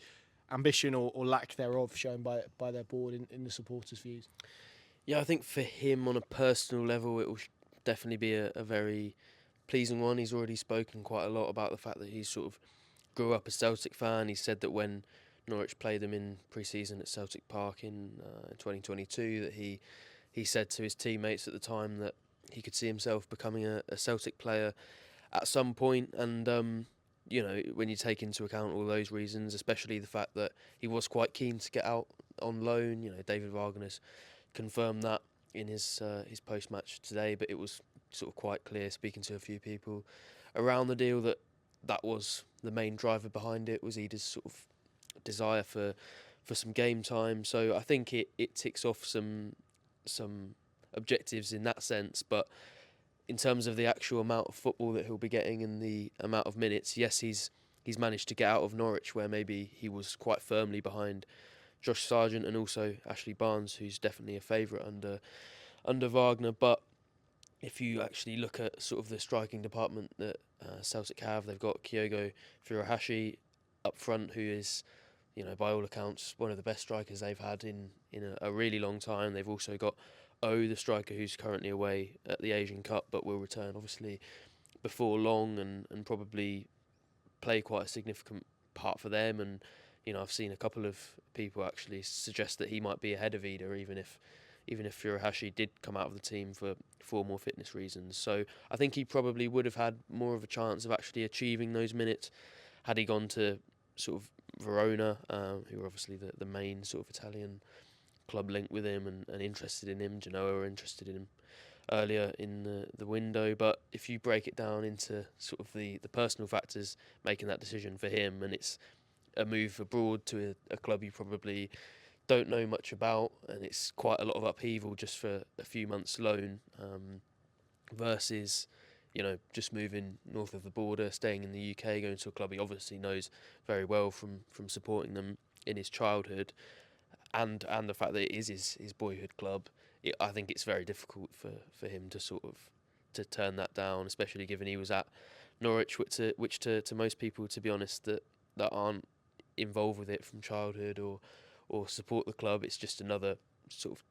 ambition or lack thereof shown by their board in the supporters' views. Yeah, I think for him on a personal level, it will definitely be a very pleasing one. He's already spoken quite a lot about the fact that he sort of grew up a Celtic fan. He said that when Norwich played them in pre-season at Celtic Park in 2022, that he said to his teammates at the time that he could see himself becoming a Celtic player at some point. And you know, when you take into account all those reasons, especially the fact that he was quite keen to get out on loan. You know, David Wagner's confirmed that in his post-match today, but it was sort of quite clear, speaking to a few people around the deal, that that was the main driver behind it, was Ida's sort of desire for some game time. So I think it ticks off some objectives in that sense, but in terms of the actual amount of football that he'll be getting and the amount of minutes, yes, he's managed to get out of Norwich, where maybe he was quite firmly behind Josh Sargent and also Ashley Barnes, who's definitely a favourite under Wagner. But if you actually look at sort of the striking department that Celtic have, they've got Kyogo Furuhashi up front, who is, you know, by all accounts, one of the best strikers they've had in a really long time. They've also got O, the striker, who's currently away at the Asian Cup, but will return obviously before long and probably play quite a significant part for them. And you know, I've seen a couple of people actually suggest that he might be ahead of Ida, even if Furuhashi did come out of the team for more fitness reasons. So I think he probably would have had more of a chance of actually achieving those minutes had he gone to sort of Verona, who are obviously the main sort of Italian club linked with him and interested in him. Genoa were interested in him earlier in the window. But if you break it down into sort of the personal factors making that decision for him, and it's a move abroad to a club you probably don't know much about, and it's quite a lot of upheaval just for a few months loan, versus, you know, just moving north of the border, staying in the UK, going to a club he obviously knows very well from supporting them in his childhood, and the fact that it is his boyhood club. I think it's very difficult for him to sort of to turn that down, especially given he was at Norwich, which to most people, to be honest, that aren't involved with it from childhood or support the club, it's just another sort of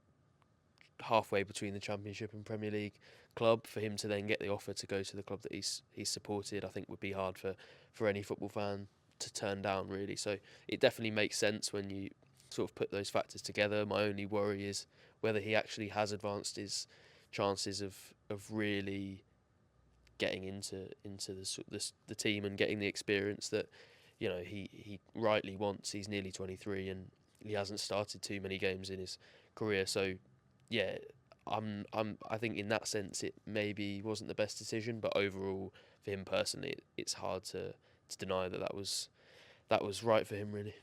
halfway between the Championship and Premier League club. For him to then get the offer to go to the club that he's supported, I think would be hard for any football fan to turn down, really. So it definitely makes sense when you sort of put those factors together. My only worry is whether he actually has advanced his chances of really getting into the team and getting the experience that, you know, he rightly wants. He's nearly 23 and he hasn't started too many games in his career. So yeah, I think in that sense it maybe wasn't the best decision, but overall for him personally, it's hard to deny that was right for him, really.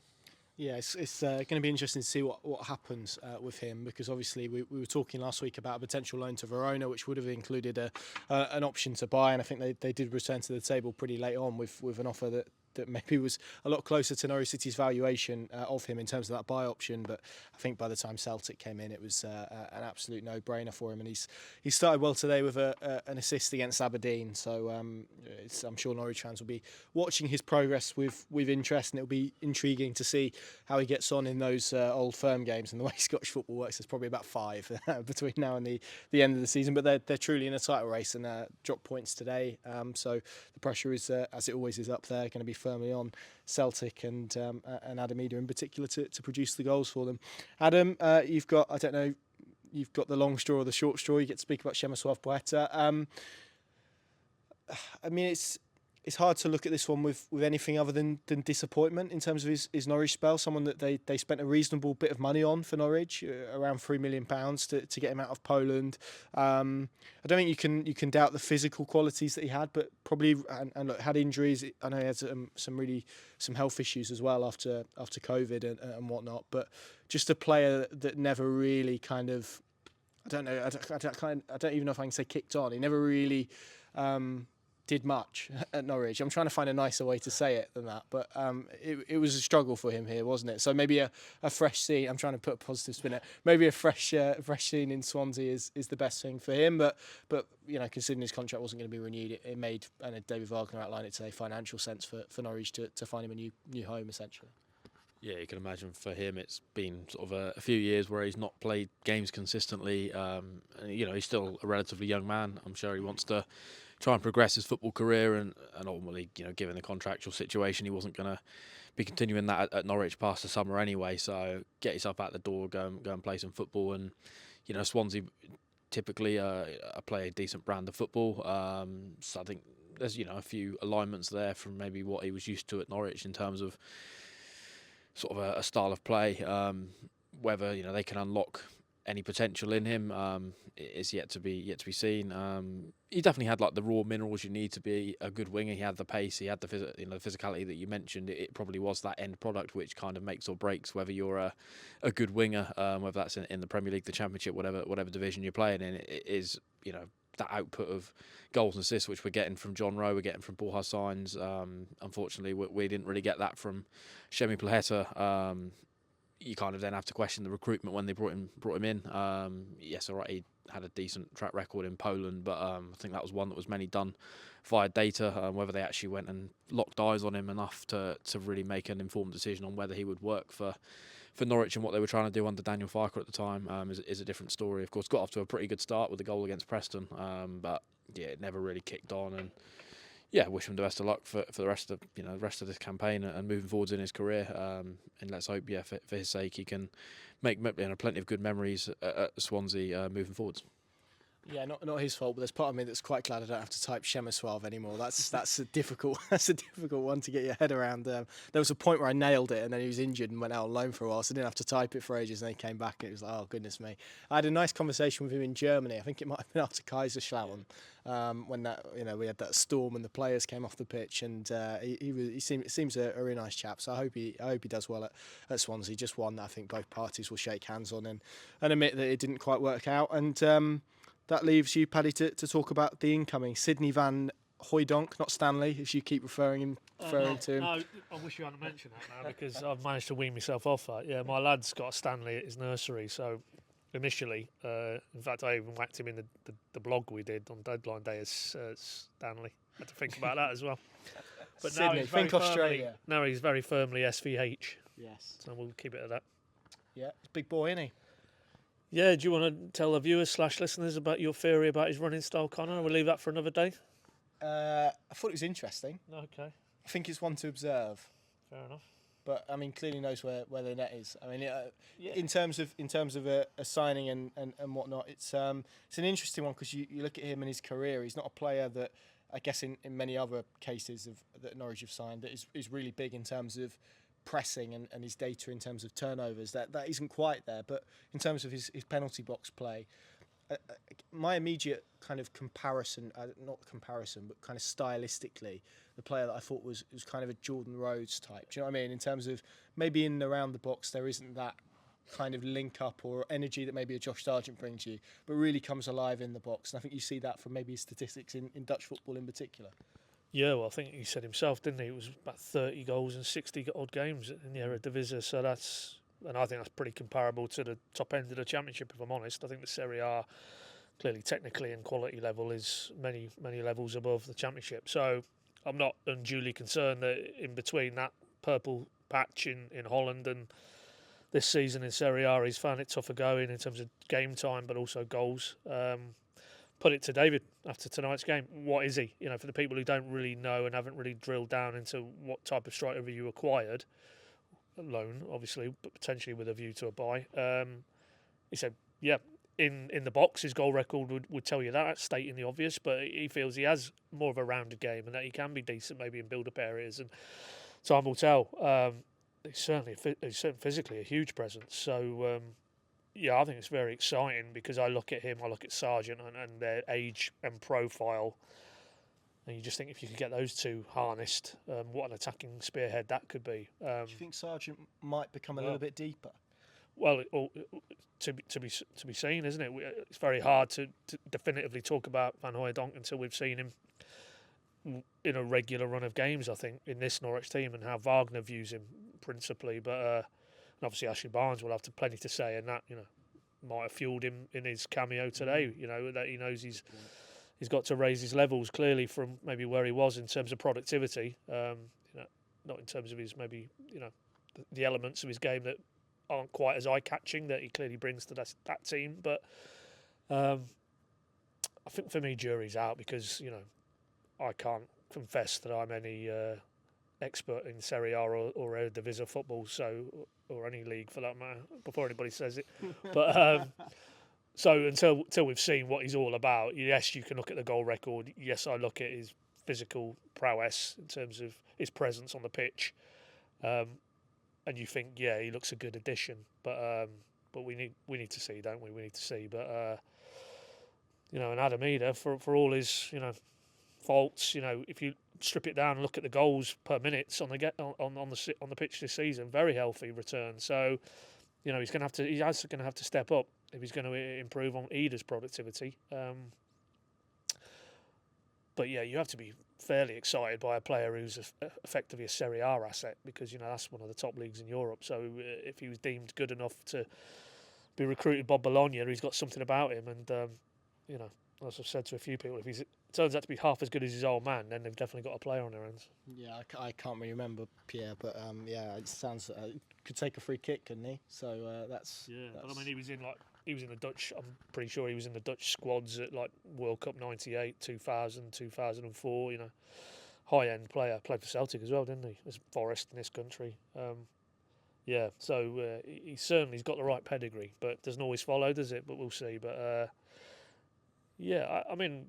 Yeah, it's going to be interesting to see what happens with him, because obviously we were talking last week about a potential loan to Verona, which would have included an option to buy, and I think they did return to the table pretty late on with an offer that maybe was a lot closer to Norwich City's valuation of him in terms of that buy option. But I think by the time Celtic came in, it was an absolute no-brainer for him, and he started well today with an assist against Aberdeen. So I'm sure Norwich fans will be watching his progress with interest, and it'll be intriguing to see how he gets on in those old firm games. And the way Scottish football works, there's probably about 5 between now and the end of the season. But they're truly in a title race, and dropped points today. So the pressure is, as it always is up there, going to be firmly on Celtic and Adam Ida in particular to produce the goals for them. Adam, you've got the long straw or the short straw. You get to speak about Przemysław Poeta. I mean, it's hard to look at this one with anything other than disappointment in terms of his Norwich spell. Someone that they spent a reasonable bit of money on for Norwich, around £3 million to get him out of Poland. I don't think you can doubt the physical qualities that he had, but probably and look, had injuries. I know he had some health issues as well after COVID and whatnot. But just a player that never really kind of, I don't know. I don't even know if I can say kicked on. He never really did much at Norwich. I'm trying to find a nicer way to say it than that, but it was a struggle for him here, wasn't it? So maybe a fresh scene. I'm trying to put a positive spin it. Maybe a fresh scene in Swansea is the best thing for him. But you know, considering his contract wasn't going to be renewed, it made, and David Wagner outlined it today, financial sense for Norwich to find him a new home essentially. Yeah, you can imagine for him it's been sort of a few years where he's not played games consistently. You know, he's still a relatively young man. I'm sure he wants to try and progress his football career, and ultimately, you know, given the contractual situation, he wasn't going to be continuing that at Norwich past the summer anyway. So get yourself out the door, go and play some football. And you know, Swansea typically play a decent brand of football. So I think there's a few alignments there from maybe what he was used to at Norwich in terms of sort of a style of play. Whether they can unlock any potential in him is yet to be seen. He definitely had like the raw minerals you need to be a good winger. He had the pace, he had the physicality that you mentioned. It probably was that end product which kind of makes or breaks whether you're a good winger, whether that's in the Premier League, the Championship, whatever division you're playing in. It is that output of goals and assists which we're getting from John Rowe, we're getting from Borja Sainz. Unfortunately, we didn't really get that from Shemi Plaheta. You kind of then have to question the recruitment when they brought him in. Yes, all right, he had a decent track record in Poland, but I think that was one that was mainly done via data. Whether they actually went and locked eyes on him enough to really make an informed decision on whether he would work for Norwich and what they were trying to do under Daniel Farker at the time is a different story. Of course, got off to a pretty good start with the goal against Preston, but yeah, it never really kicked on. And yeah, wish him the best of luck for the rest of this campaign and moving forwards in his career. And let's hope, for his sake, he can make plenty of good memories at Swansea moving forwards. Yeah, not his fault, but there's part of me that's quite glad I don't have to type Shemiswalv anymore. That's a difficult one to get your head around. There was a point where I nailed it, and then he was injured and went out on loan for a while, so I didn't have to type it for ages. And then he came back, and it was like, oh goodness me. I had a nice conversation with him in Germany. I think it might have been after Kaiserslautern, when we had that storm and the players came off the pitch, and he seems a really nice chap. So I hope he does well at Swansea. Just one that I think both parties will shake hands on and admit that it didn't quite work out. And that leaves you, Paddy, to talk about the incoming Sydney Van Hooijdonk, not Stanley, as you keep referring to him. No, I wish you hadn't mentioned that now because I've managed to wean myself off that. Yeah, my lad's got a Stanley at his nursery, so initially, in fact, I even whacked him in the blog we did on deadline day as Stanley. I had to think about that as well. But Sydney, now he's very think Australia. Now he's very firmly SVH. Yes. So we'll keep it at that. Yeah, it's a big boy, isn't he? Yeah, do you want to tell the viewers / listeners about your theory about his running style, Connor? We'll leave that for another day. I thought it was interesting. Okay. I think it's one to observe. Fair enough. But I mean, clearly knows where the net is. I mean, in terms of a signing and whatnot, it's an interesting one because you look at him and his career. He's not a player that I guess in many other cases that Norwich have signed that is really big in terms of pressing and his data in terms of turnovers. That isn't quite there. But in terms of his penalty box play, my immediate kind of comparison, not comparison, but kind of stylistically, the player that I thought was kind of a Jordan Rhodes type. Do you know what I mean? In terms of maybe in and around the box, there isn't that kind of link up or energy that maybe a Josh Sargent brings you, but really comes alive in the box. And I think you see that from maybe his statistics in Dutch football in particular. Yeah, well, I think he said himself, didn't he? It was about 30 goals in 60 odd games in the Eredivisie. So and I think that's pretty comparable to the top end of the Championship, if I'm honest. I think the Serie A, clearly technically and quality level, is many, many levels above the Championship. So I'm not unduly concerned that in between that purple patch in Holland and this season in Serie A, he's found it tougher going in terms of game time, but also goals. Put it to David after tonight's game. What is he? For the people who don't really know and haven't really drilled down into what type of striker you acquired, loan obviously, but potentially with a view to a buy. He said, yeah, in the box, his goal record would tell you that, stating the obvious, but he feels he has more of a rounded game and that he can be decent maybe in build-up areas, and time will tell. He's certainly physically a huge presence. So, yeah, I think it's very exciting because I look at him, I look at Sargent and their age and profile, and you just think if you could get those two harnessed, what an attacking spearhead that could be. Do you think Sargent might become a little bit deeper? Well, to be seen, isn't it? It's very hard to definitively talk about Van Hooijdonk until we've seen him in a regular run of games, I think, in this Norwich team and how Wagner views him principally. But and obviously Ashley Barnes will have plenty to say, and that might have fueled him in his cameo today. That he knows he's got to raise his levels clearly from maybe where he was in terms of productivity. Not in terms of his maybe the elements of his game that aren't quite as eye-catching that he clearly brings to that team. But I think for me, jury's out because I can't confess that I'm any expert in Serie A or Eredivisie football, or any league for that matter, before anybody says it. But So until we've seen what he's all about, yes, you can look at the goal record. Yes, I look at his physical prowess in terms of his presence on the pitch, and you think, yeah, he looks a good addition. But we need to see, don't we? We need to see. But and Adam Eder, for all his faults, if you strip it down and look at the goals per minute on the pitch this season, very healthy return. So he's going to have to step up if he's going to improve on Eder's productivity. But yeah, you have to be fairly excited by a player who's effectively a Serie A asset, because that's one of the top leagues in Europe. So if he was deemed good enough to be recruited by Bologna, he's got something about him. And as I've said to a few people, if he turns out to be half as good as his old man, then they've definitely got a player on their hands. Yeah, I can't really remember Pierre, but it sounds could take a free kick, couldn't he? So that's But I mean, he was in the Dutch. I'm pretty sure he was in the Dutch squads at like World Cup '98, 2000, 2004. High end player. Played for Celtic as well, didn't he? As Forest in this country. So he certainly's got the right pedigree, but doesn't always follow, does it? But we'll see. But I mean,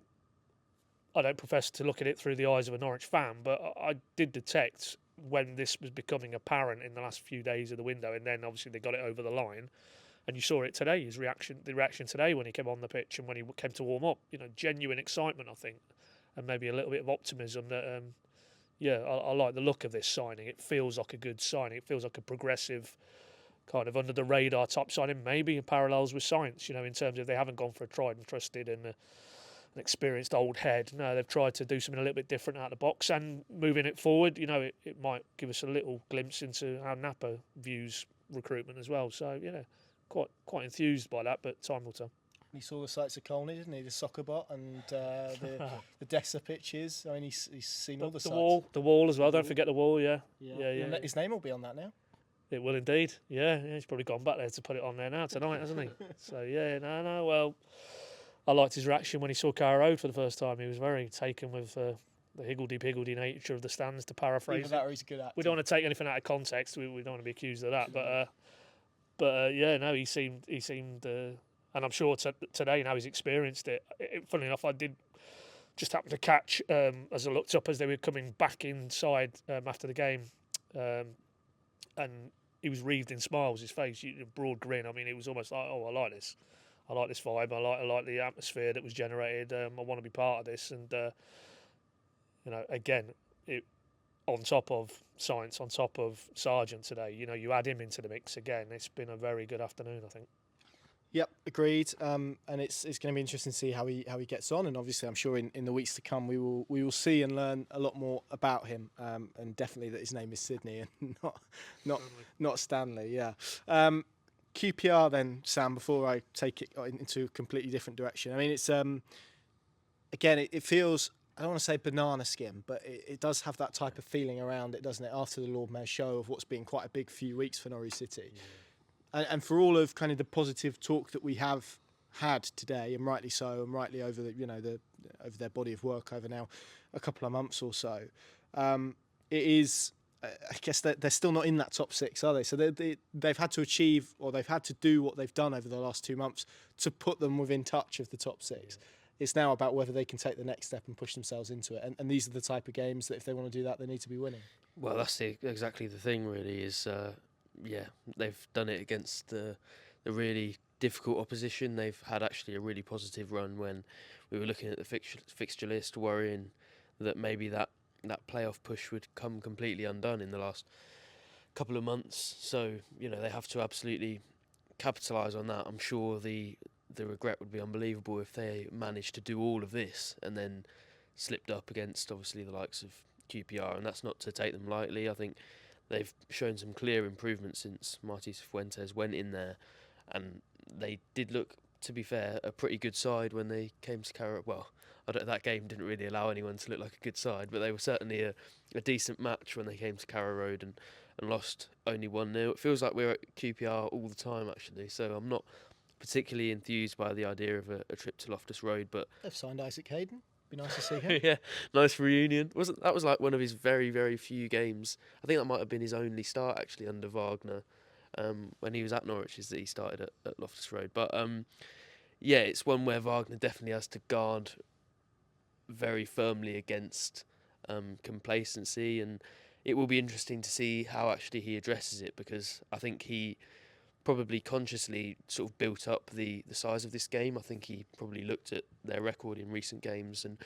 I don't profess to look at it through the eyes of a Norwich fan, but I did detect when this was becoming apparent in the last few days of the window, and then obviously they got it over the line. And you saw it today, the reaction today when he came on the pitch and when he came to warm up. Genuine excitement, I think, and maybe a little bit of optimism that, I like the look of this signing. It feels like a good signing. It feels like a progressive, kind of under the radar type signing, maybe in parallels with Sainz, in terms of they haven't gone for a tried and trusted and an experienced old head. No, they've tried to do something a little bit different out of the box, and moving it forward, it might give us a little glimpse into how Napa views recruitment as well. So, quite enthused by that, but time will tell. He saw the sights of Colney, didn't he? The soccer bot and the Dessa pitches. I mean, he's seen all the sights. The wall as well. Don't forget the wall. Yeah. His name will be on that now. It will indeed. Yeah, he's probably gone back there to put it on there now tonight, hasn't he? So no. Well, I liked his reaction when he saw Carrow Road for the first time. He was very taken with the higgledy-piggledy nature of the stands, to paraphrase. Either that or he's a good actor. We don't want to take anything out of context. We don't want to be accused of that. He seemed. And I'm sure today, now he's experienced it. Funnily enough, I did just happen to catch, as I looked up as they were coming back inside after the game, and he was wreathed in smiles, his face, a broad grin. I mean, it was almost like, oh, I like this. I like this vibe. I like the atmosphere that was generated. I want to be part of this. And, again, on top of Sainz, on top of Sargent today, you add him into the mix again. It's been a very good afternoon, I think. Yep, agreed. And it's going to be interesting to see how he gets on. And obviously, I'm sure in the weeks to come we will see and learn a lot more about him. And definitely that his name is Sydney and not Stanley. Yeah. QPR then, Sam. Before I take it into a completely different direction. I mean, it's again, it feels, I don't want to say banana skin, but it does have that type of feeling around it, doesn't it? After the Lord Mayor's show of what's been quite a big few weeks for Norwich City. Yeah. And for all of kind of the positive talk that we have had today, and rightly so, and rightly over over their body of work over now a couple of months or so, it is. I guess they're still not in that top six, are they? So they've had to achieve, or they've had to do what they've done over the last 2 months to put them within touch of the top six. It's now about whether they can take the next step and push themselves into it. And these are the type of games that if they want to do that, they need to be winning. Well, that's exactly the thing, really, is... they've done it against the really difficult opposition. They've had actually a really positive run when we were looking at the fixture list, worrying that maybe that playoff push would come completely undone in the last couple of months. So, they have to absolutely capitalise on that. I'm sure the regret would be unbelievable if they managed to do all of this and then slipped up against, obviously, the likes of QPR, and that's not to take them lightly. I think they've shown some clear improvement since Martí Fuentes went in there, and they did look, to be fair, a pretty good side when they came to Carrow. Well, that game didn't really allow anyone to look like a good side, but they were certainly a decent match when they came to Carrow Road and lost only 1-0. It feels like we're at QPR all the time, actually, so I'm not particularly enthused by the idea of a trip to Loftus Road. But they've signed Isaac Hayden. Be nice to see him. Yeah, nice reunion. That was like one of his very, very few games. I think that might have been his only start actually under Wagner, when he was at Norwich, is that he started at Loftus Road. But yeah, it's one where Wagner definitely has to guard very firmly against complacency, and it will be interesting to see how actually he addresses it, because I think he probably consciously sort of built up the size of this game. I think he probably looked at their record in recent games and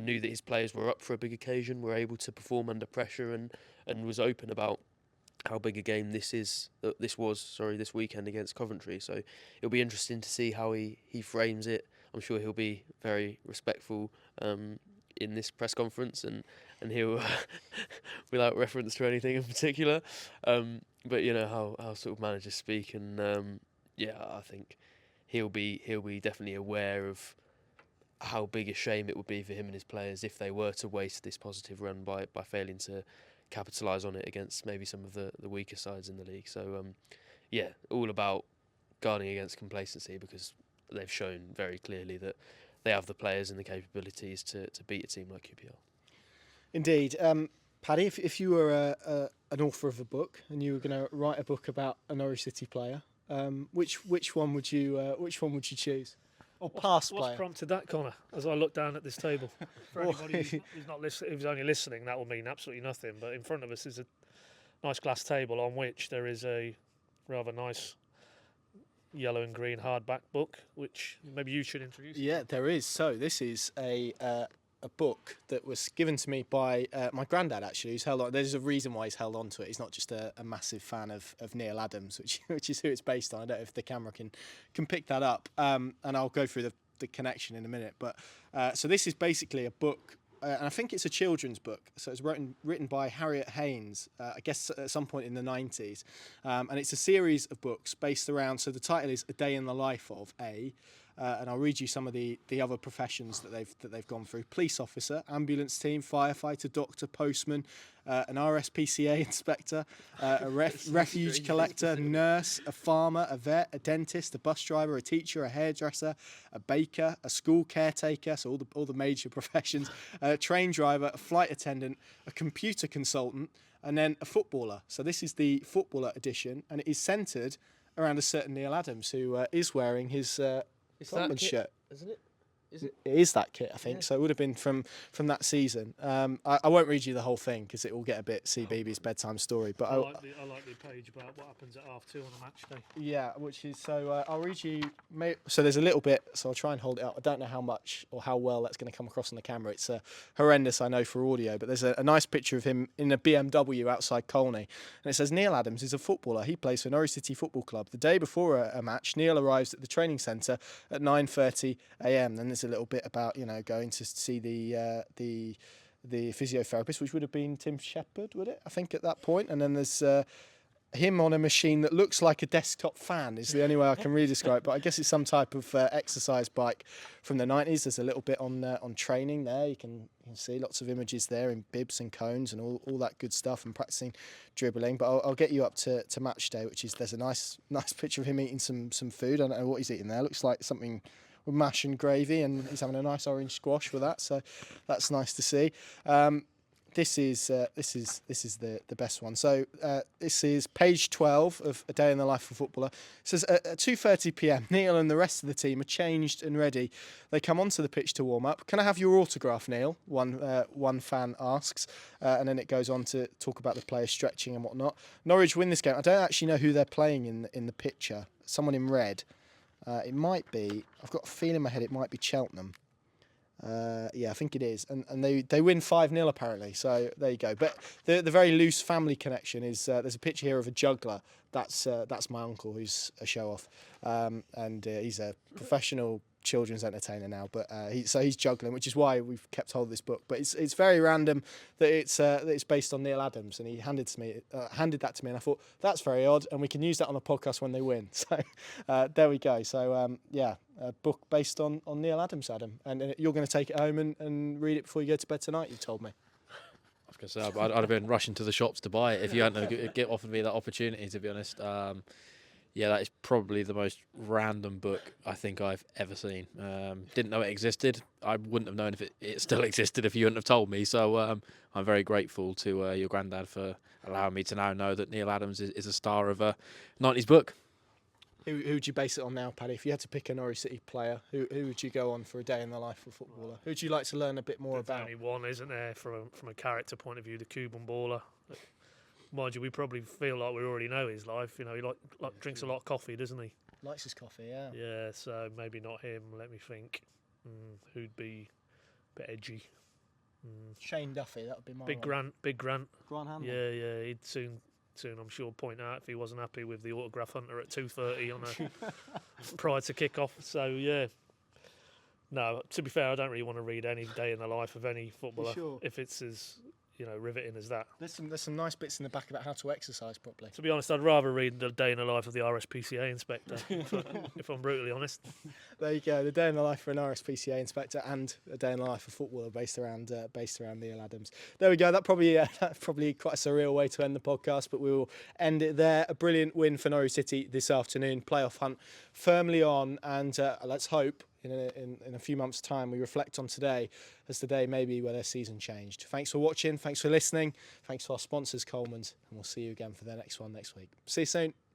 knew that his players were up for a big occasion, were able to perform under pressure, and was open about how big a game this was this weekend against Coventry. So it'll be interesting to see how he frames it. I'm sure he'll be very respectful in this press conference, and he'll without reference to anything in particular. But you know how sort of managers speak, and I think he'll be definitely aware of how big a shame it would be for him and his players if they were to waste this positive run by failing to capitalise on it against maybe some of the weaker sides in the league. So all about guarding against complacency, because they've shown very clearly that they have the players and the capabilities to beat a team like QPR. Indeed. Paddy, if you were an author of a book and you were going to write a book about a Norwich City player, which one would you choose? Or past player? What's prompted that, Connor? As I look down at this table, for anybody who's not who's only listening, that will mean absolutely nothing. But in front of us is a nice glass table on which there is a rather nice yellow and green hardback book, which maybe you should introduce. Yeah, there is. So this is a book that was given to me by my granddad, actually, who's held on. There's a reason why he's held on to it. He's not just a massive fan of Neil Adams, which is who it's based on. I don't know if the camera can pick that up, and I'll go through the connection in a minute. But so this is basically a book, and I think it's a children's book. So it's written by Harriet Haynes, I guess at some point in the 90s, and it's a series of books based around. So the title is A Day in the Life of A. And I'll read you some of the other professions that they've gone through: police officer, ambulance team, firefighter, doctor, postman, an RSPCA inspector, a refuge collector, nurse, a farmer, a vet, a dentist, a bus driver, a teacher, a hairdresser, a baker, a school caretaker, so all the major professions, a train driver, a flight attendant, a computer consultant, and then a footballer. So this is the footballer edition, and it is centred around a certain Neil Adams, who is wearing his Tottenham shirt, isn't it? Is it is that kit, I think. Yeah. So it would have been from that season. I won't read you the whole thing because it will get a bit CBeebies bedtime story. But I like the page about what happens at half-2 on a match day. Yeah, which is so. I'll read you. So there's a little bit. So I'll try and hold it up. I don't know how much or how well that's going to come across on the camera. It's horrendous, I know, for audio. But there's a nice picture of him in a BMW outside Colney, and it says Neil Adams is a footballer. He plays for Norwich City Football Club. The day before a match, Neil arrives at the training centre at 9:30 a.m. Then there's a little bit about going to see the physiotherapist, which would have been Tim Shepherd, would it? I think at that point. And then there's him on a machine that looks like a desktop fan is the only way I can really describe it. But I guess it's some type of exercise bike from the 90s. There's a little bit on training there. You can see lots of images there in bibs and cones and all that good stuff, and practicing dribbling. But I'll get you up to match day, which is there's a nice picture of him eating some food. I don't know what he's eating there. Looks like something with mash and gravy, and he's having a nice orange squash with that. So that's nice to see. This is the best one. So this is page 12 of A Day in the Life of a Footballer. It says at 2:30 p.m. Neil and the rest of the team are changed and ready. They come onto the pitch to warm up. Can I have your autograph, Neil? One fan asks, and then it goes on to talk about the players stretching and whatnot. Norwich win this game. I don't actually know who they're playing in the picture. Someone in red. It might be. I've got a feeling in my head it might be Cheltenham. I think it is, and they win 5-0 apparently. So there you go. But the very loose family connection is there's a picture here of a juggler. That's my uncle, who's a show off, and he's a professional children's entertainer now. But he's juggling, which is why we've kept hold of this book. But it's very random that it's based on Neil Adams, and he handed that to me, and I thought that's very odd, and we can use that on a podcast when they win. So there we go. So a book based on Neil Adams, Adam, and you're going to take it home and read it before you go to bed tonight. You told me. I was going to say I'd have been rushing to the shops to buy it if you hadn't offered me that opportunity. To be honest, that is probably the most random book I think I've ever seen. Didn't know it existed. I wouldn't have known if it still existed if you hadn't have told me. So I'm very grateful to your granddad for allowing me to now know that Neil Adams is a star of a 90s book. Who would you base it on now, Paddy? If you had to pick a Norwich City player, who would you go on for a day in the life of a footballer? Who would you like to learn a bit more There's about? only one, isn't there, from a character point of view, the Cuban baller. Mind you, we probably feel like we already know his life. You know, he like drinks a lot of coffee, doesn't he? Likes his coffee, yeah. Yeah, so maybe not him. Let me think. Who'd be a bit edgy? Shane Duffy, that would be my Big one. Grant. Grant Hanlon. Yeah, he'd soon, I'm sure, point out if he wasn't happy with the autograph hunter at 2:30 on a prior to kick-off. So yeah, no. To be fair, I don't really want to read any day in the life of any footballer sure? if it's as riveting as that. There's some nice bits in the back about how to exercise properly. To be honest, I'd rather read the day in the life of the RSPCA inspector, if I'm brutally honest. There you go, the day in the life for an RSPCA inspector and a day in the life of a footballer based around Neil Adams. There we go. That's probably quite a surreal way to end the podcast, but we will end it there. A brilliant win for Norwich City this afternoon. Playoff hunt firmly on, and let's hope in a few months' time we reflect on today as the day maybe where their season changed. Thanks for watching. Thanks for listening. Thanks to our sponsors, Coleman's, and we'll see you again for the next one next week. See you soon.